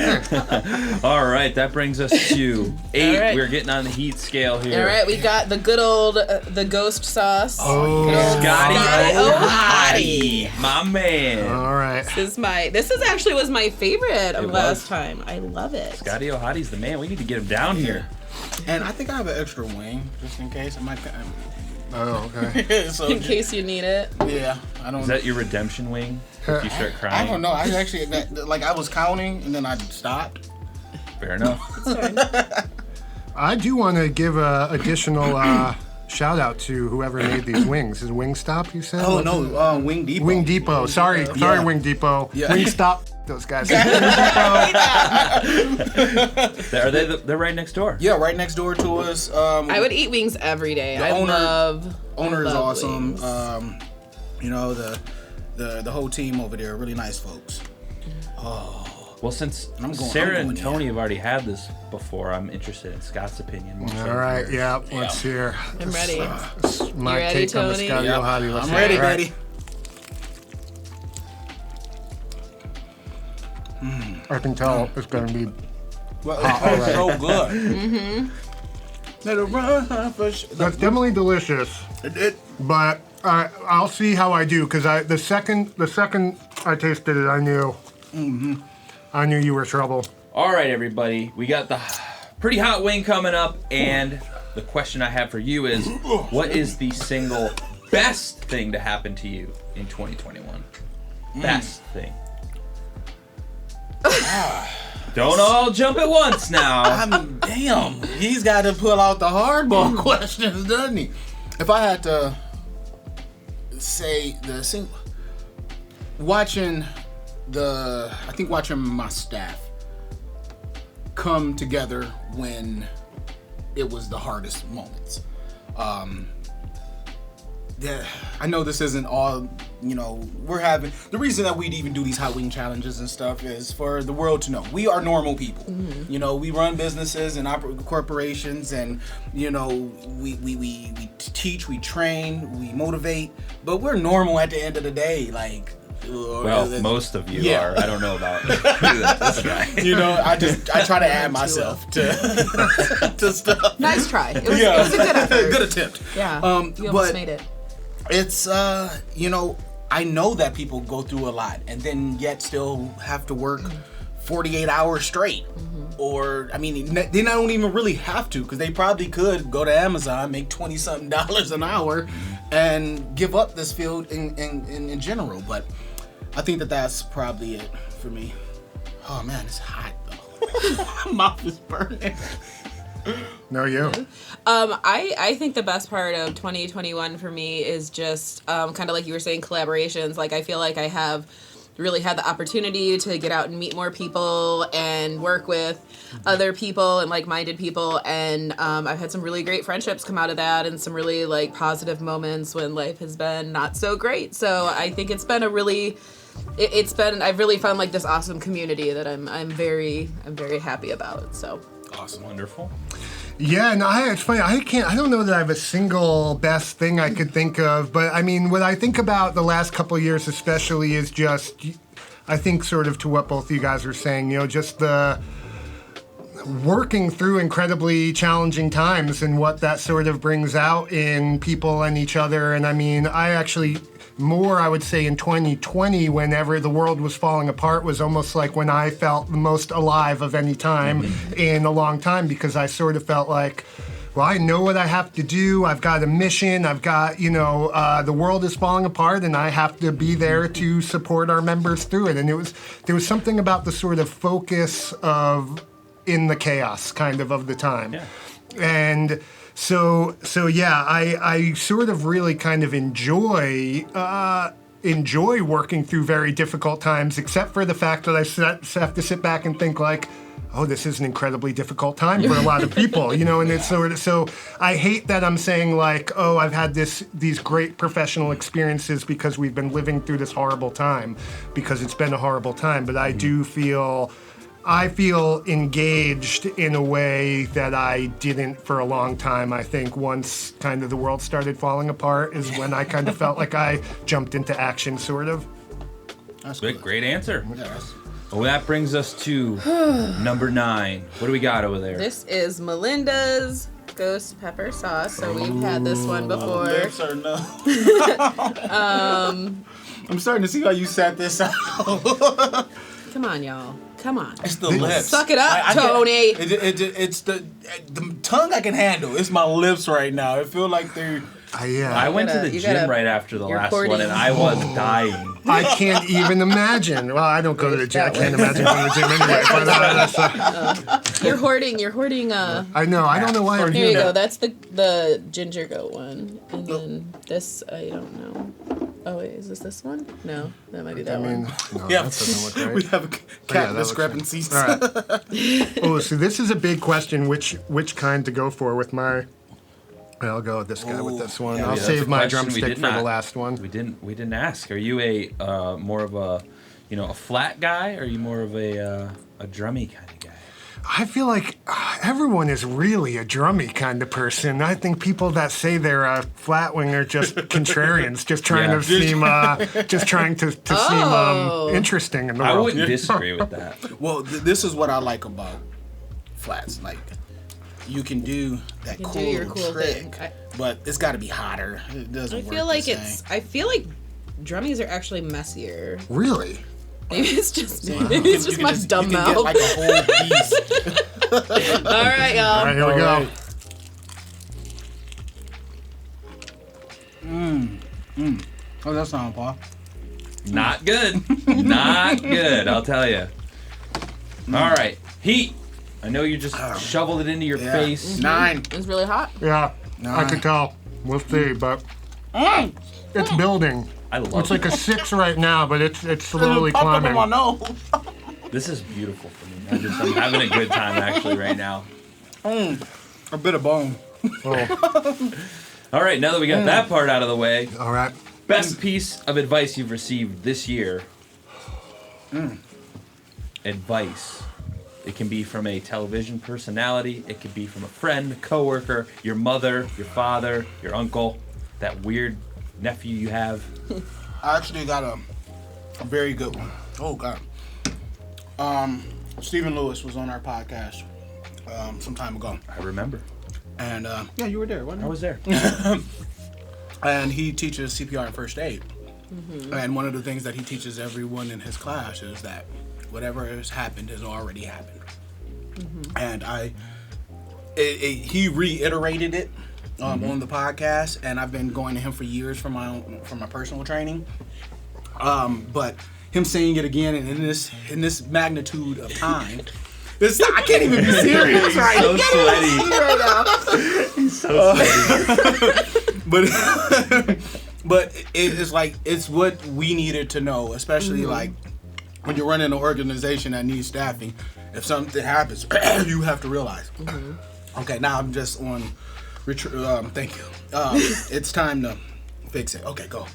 All right, that brings us to 8. All right. We're getting on the heat scale here. All right, we got the good old the ghost sauce. Oh, Scotty O'Hottie. O'Hottie, my man. all right. This is actually was my favorite of It last was. time. I love it. Scotty O'Hottie's the man. We need to get him down here. And I think I have an extra wing, just in case. I might. Oh, okay. So, In case you need it. yeah, I don't. Is that your redemption wing? If you start crying? I don't know. I actually I was counting and then I stopped. Fair enough. I do want to give a additional shout out to whoever made these wings. Is it Wingstop, you said? Oh no, Wing Depot. Wing Depot. Sorry, Yeah. Wing Depot. Yeah. Wingstop. Those guys. Wing Depot. They're right next door. Yeah, right next door to us. I would eat wings every day. The I owner love is awesome. wings. You know the whole team over there, really nice folks. Well, since I'm Sarah going and there. Tony have already had this before, I'm interested in Scott's opinion. more so All than right, yours. yeah, let's hear. I'm ready. My You ready, take on the Tony? Scotty Yeah, O'Hottie. Let's I'm hear it. ready, All right. Betty. I can tell it's going to be. Well, all it's right. so good. Let it run for That's definitely delicious, but I'll see how I do because the second I tasted it, I knew you were trouble. All right, everybody. We got the pretty hot wing coming up, and the question I have for you is, what is the single best thing to happen to you in 2021? Best thing. Don't all jump at once now. I mean, damn, he's got to pull out the hardball questions, doesn't he? If I had to say watching my staff come together when it was the hardest moments. I know this isn't all, we're having, the reason that we'd even do these hot wing challenges and stuff is for the world to know we are normal people. We run businesses and corporations, and we teach, we train, we motivate, but we're normal at the end of the day. Like, Well, most of you Yeah. are. I don't know about this guy. I try to add myself to stuff. Nice try. It was a good effort. Good attempt. Yeah. You almost but made it. it's I know that people go through a lot and then yet still have to work 48 hours straight. Or they don't even really have to, because they probably could go to Amazon, make $20-something an hour, and give up this field in general. But I think that's probably it for me. Oh man, it's hot though. My mouth is burning. No, you. I think the best part of 2021 for me is just kind of like you were saying, collaborations. Like, I feel like I have really had the opportunity to get out and meet more people and work with other people and like-minded people, and I've had some really great friendships come out of that, and some really like positive moments when life has been not so great. So I think it's been I've really found like this awesome community that I'm very happy about. So Awesome. Wonderful. Yeah, no, it's funny. I don't know that I have a single best thing I could think of, but I mean, what I think about the last couple of years especially is just, I think sort of to what both of you guys are saying, just the working through incredibly challenging times and what that sort of brings out in people and each other. And I mean, I would say in 2020, whenever the world was falling apart, was almost like when I felt the most alive of any time in a long time, because I sort of felt like well, I know what I have to do. I've got a mission. I've got, the world is falling apart, and I have to be there to support our members through it. And there was something about the sort of focus of in the chaos kind of the time. Yeah. And so yeah, I sort of really kind of enjoy working through very difficult times, except for the fact that I have to sit back and think like, oh, this is an incredibly difficult time for a lot of people, and it's sort of, so I hate that I'm saying like, oh, I've had these great professional experiences because we've been living through this horrible time, because it's been a horrible time, but I do feel engaged in a way that I didn't for a long time. I think once kind of the world started falling apart is when I kind of felt like I jumped into action, sort of. That's Good, good. great answer. Yeah, Well, that brings us to number 9. What do we got over there? This is Melinda's ghost pepper sauce. So we've had this one before. Lips or no? I'm starting to see how you sat this out. Come on, y'all. Come on. It's the lips. Suck it up, Tony. It's the tongue I can handle. It's my lips right now. I feel like they're... I went to the gym right after the last one, and I was dying. I can't even imagine. Well, I don't go to the gym. I can't imagine going to the gym anyway. But, You're hoarding. I know. I don't know why I'm Here here. you go. That's the ginger goat one, and then this I don't know. Oh wait, is this one? No, that might be that one. No, Yeah, that doesn't look right. we have cat discrepancies. All right. Oh, so this is a big question. Which kind to go for with my? I'll go with this guy with this one. Yeah, I'll that's save a my question we drumstick did for not- the last one. We didn't ask. Are you a more of a a flat guy, or are you more of a drummy kind of guy? I feel like everyone is really a drummy kind of person. I think people that say they're a flat wing are just contrarians, just trying to seem interesting in the I world. wouldn't disagree with that. Well, this is what I like about flats. Like, you can do that You can cool, do your cool trick, thing. but it's got to be hotter. It doesn't I work feel like the it's. same. I feel like drummies are actually messier. Really? Maybe it's just You my can dumb you can mouth. get like a whole piece. All right, y'all. All right, here we go. Oh, that sounds Paul. Not good. Not good, I'll tell you. All right. Heat. I know you just shoveled it into your Yeah. face. 9. It's really hot. Yeah, I Nah. can tell. We'll see, but it's building. I love It's like it. a 6 right now, but it's slowly Popped up climbing. on my nose. This is beautiful for me. I'm having a good time actually right now. A bit of bone. Oh, All right, now that we got that part out of the way, all right. best piece of advice you've received this year. Advice. It can be from a television personality. It could be from a friend, coworker, your mother, your father, your uncle, that weird nephew you have. I actually got a very good one. Oh, God. Stephen Lewis was on our podcast some time ago. I remember. And, yeah, you were there, wasn't I you? was there. And he teaches CPR and first aid. And one of the things that he teaches everyone in his class is that whatever has happened has already happened. And he reiterated it on the podcast, and I've been going to him for years for my personal training. But him saying it again and in this magnitude of time. I can't even be serious right So sweaty. now. He's so sweaty. But it's like, it's what we needed to know, especially like when you're running an organization that needs staffing. If something happens, you have to realize. Okay, now I'm just on. Thank you. It's time to fix it. Okay, go.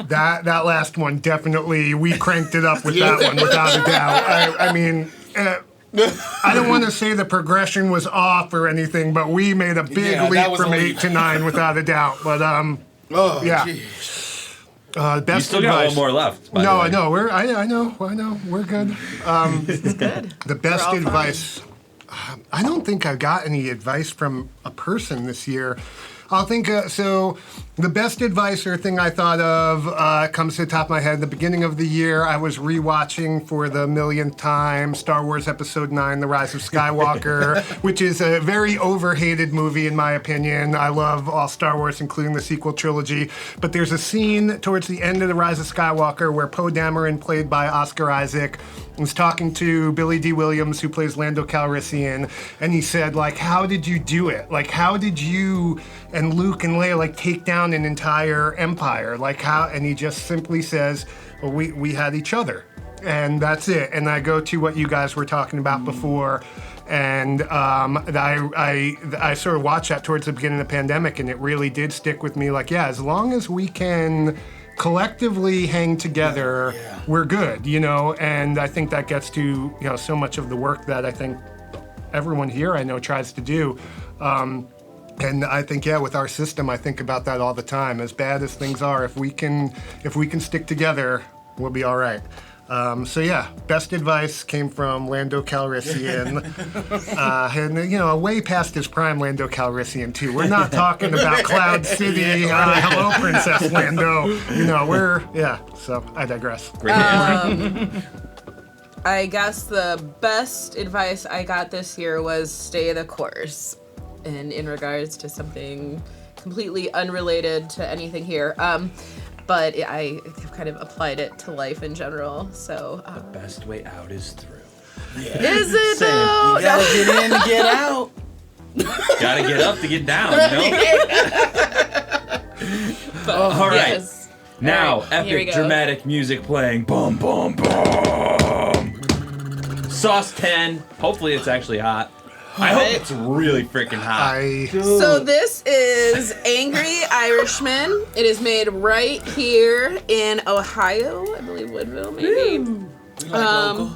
That last one, definitely, we cranked it up with that one, without a doubt. I mean, I don't want to say the progression was off or anything, but we made a big Yeah, that leap was from only- 8 to 9, without a doubt. But, Oh, yeah. geez. Best You still got advice. one more left. by No, the way. I know. I know. We're good. It's good. The best all advice I don't think I got any advice from a person this year. I'll think, so the best advice or thing I thought of comes to the top of my head. The beginning of the year, I was rewatching for the millionth time Star Wars Episode 9, The Rise of Skywalker, which is a very overhated movie in my opinion. I love all Star Wars, including the sequel trilogy. But there's a scene towards the end of The Rise of Skywalker where Poe Dameron, played by Oscar Isaac, was talking to Billy D. Williams, who plays Lando Calrissian, and he said, like, how did you do it? Like, how did you and Luke and Leia, like, take down an entire empire? Like, how? And he just simply says, well, we had each other. And that's it. And I go to what you guys were talking about before, and I sort of watched that towards the beginning of the pandemic, and it really did stick with me. Like, yeah, as long as we can collectively hang together, we're good, you know? And I think that gets to, you know, so much of the work that I think everyone here I know tries to do. And I think, yeah, with our system, I think about that all the time. As bad as things are, if we can stick together, we'll be all right. So yeah, best advice came from Lando Calrissian, and you know, way past his prime Lando Calrissian too. We're not talking about Cloud City, hello Princess Lando. You know, so I digress. Great answer. I guess the best advice I got this year was stay the course, and in regards to something completely unrelated to anything here. But I have kind of applied it to life in general. So the best way out is through. Yeah. Is it Same. though? You gotta get in to get out. Gotta get up to get down, you know? All right. Yes. Now, All right, here we epic go. dramatic music playing. Boom, boom, boom. Sauce 10. Hopefully it's actually hot. I hope it's really freaking hot. So this is Angry Irishman. It is made right here in Ohio, I believe Woodville, maybe. We like local.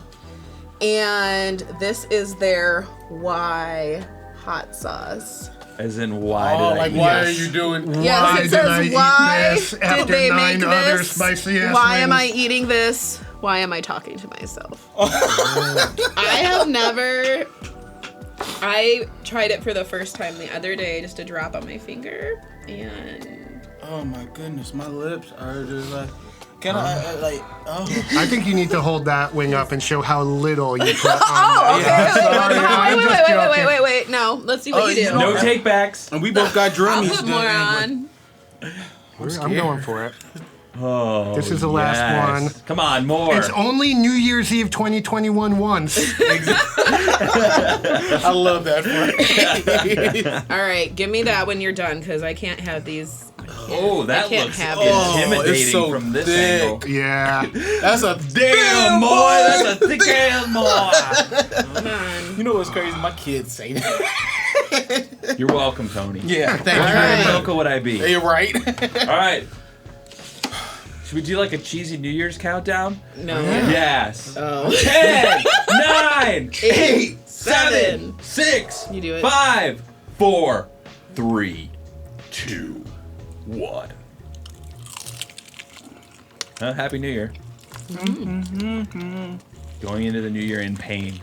And this is their why hot sauce. As in, why Oh, did I like eat why this? are you doing? Yes, Why it did says I eat why this did after they make 9 other this? spicy-ass Why am I wings? eating this? Why am I talking to myself? I have never. I tried it for the first time the other day, just a drop on my finger, and Oh my goodness, my lips are just like. Can I like? Oh. I think you need to hold that wing up and show how little you put on oh, okay. that. Yeah, Sorry, wait. No, let's see what you do. No take backs. And we both got I'll drummies. put more on. I'm going for it. Oh, This is the last one. Come on, more. It's only New Year's Eve 2021 once. I love that phrase. All right, give me that when you're done, because I can't have these. Oh, that I can't looks have intimidating it's so from this thick. angle. Yeah. That's a Damn, boy, that's a thick ass boy. Come on. You know what's crazy? My kids say that. You're welcome, Tony. Yeah, thank What you. kind right. of Mocha would I be? You're right. All right. Should we do like a cheesy New Year's countdown? No. Yes. Oh. 10, 9, 8, 7, 7. 6, You do it. 5, 4, 3, 2, 1. Happy New Year. Going into the new year in pain.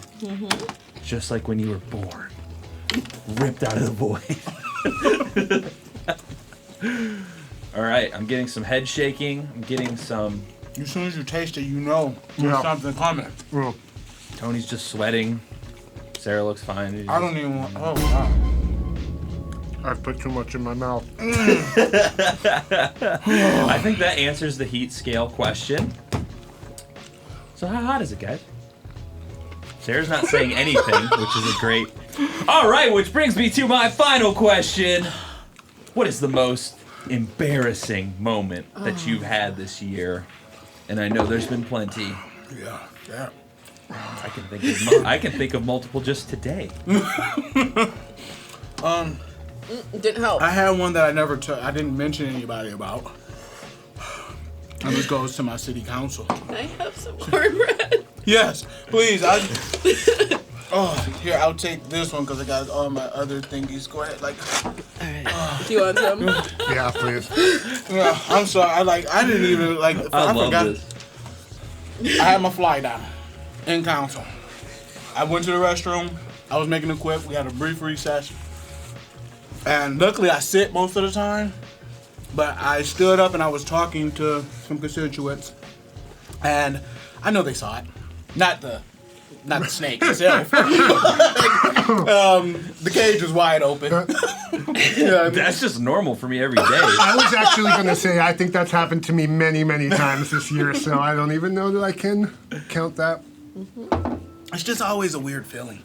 Just like when you were born. Ripped out of the void. All right, I'm getting some head shaking. I'm getting some... As soon as you taste it, you know there's something coming. Mm. Tony's just sweating. Sarah looks fine. I don't even want. Oh wow. I've put too much in my mouth. I think that answers the heat scale question. So how hot is it, guys? Sarah's not saying anything, which is a great... All right, which brings me to my final question. What is the most embarrassing moment that you've had this year? And I know there's been plenty. Yeah. I can think of multiple just today. Didn't help. I had one that I didn't mention anybody about. And this goes to my city council. Can I have some cornbread? Yes, please. Here, I'll take this one because I got all my other thingies. Go ahead, like. Do you want some? Yeah, please. Yeah, I'm sorry. I didn't even like. I love forgot. this. I had my fly down in council. I went to the restroom. I was making a quip. We had a brief recess. And luckily I sit most of the time. But I stood up and I was talking to some constituents. And I know they saw it. Not the snake itself. The cage was wide open. Yeah, That's just normal for me every day. I was actually going to say, I think that's happened to me many, many times this year, so I don't even know that I can count that. it's just always a weird feeling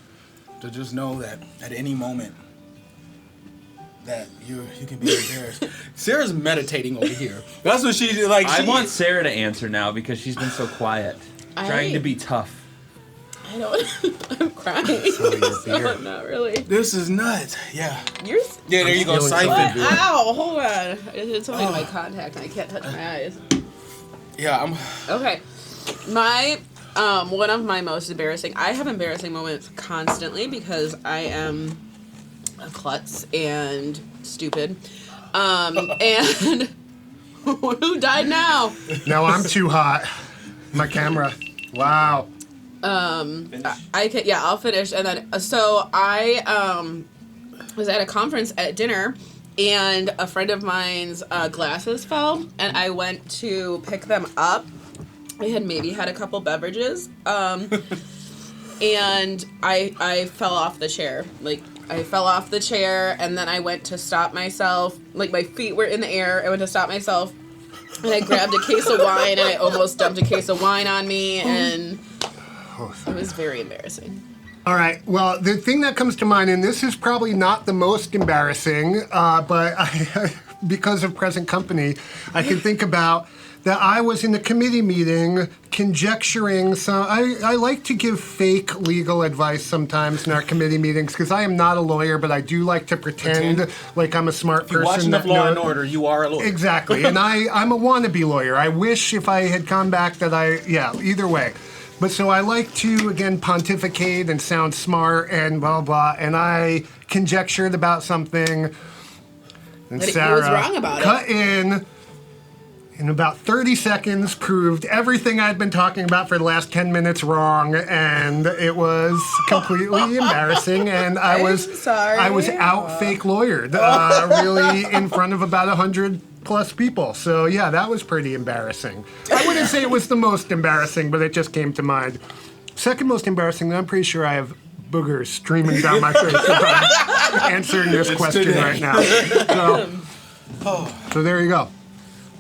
to just know that at any moment that you can be embarrassed. Sarah's meditating over here. That's what she like. I want Sarah to answer now because she's been so quiet, trying to be tough. I don't. I'm crying. So not really. This is nuts. Yeah. You're. Yeah, there you go. What? Siphon. Ow! Hold on. It's only my contact, and I can't touch my eyes. Yeah, I'm. Okay. My one of my most embarrassing. I have embarrassing moments constantly because I am a klutz and stupid. And who died now? No, I'm too hot. My camera. Wow. I can, yeah, I'll finish. And then, so I was at a conference at dinner, and a friend of mine's glasses fell, and I went to pick them up. I had maybe had a couple beverages, and I fell off the chair. Like, I fell off the chair, and then I went to stop myself. Like, my feet were in the air. I went to stop myself, and I grabbed a case of wine, and I almost dumped a case of wine on me, and it was very embarrassing. All right. Well, the thing that comes to mind, and this is probably not the most embarrassing, but because of present company, I can think about that I was in a committee meeting conjecturing some. I like to give fake legal advice sometimes in our committee meetings because I am not a lawyer, but I do like to pretend like I'm a smart person. Watching enough Law and Order, you are a lawyer. Exactly. And I'm a wannabe lawyer. I wish if I had come back that either way. But so I like to, again, pontificate and sound smart and blah, blah, and I conjectured about something. And But he Sarah was wrong about cut in about 30 seconds, proved everything I'd been talking about for the last 10 minutes wrong, and it was completely embarrassing, and I was out fake lawyered, really in front of about 100 plus people. So yeah, that was pretty embarrassing. I wouldn't say it was the most embarrassing, but it just came to mind. Second most embarrassing, I'm pretty sure I have boogers streaming down my face if I'm answering this question right now. So there you go.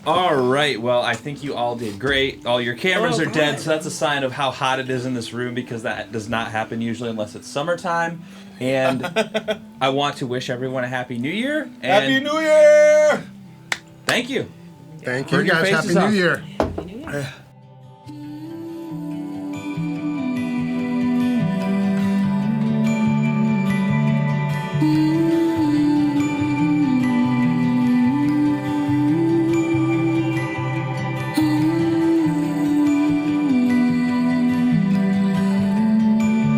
All right, well, I think you all did great. All your cameras are dead, so that's a sign of how hot it is in this room because that does not happen usually unless it's summertime. And I want to wish everyone a Happy New Year. And Happy New Year! Thank you. Thank you, Burn your guys. faces Happy off. New Year. Happy New Year.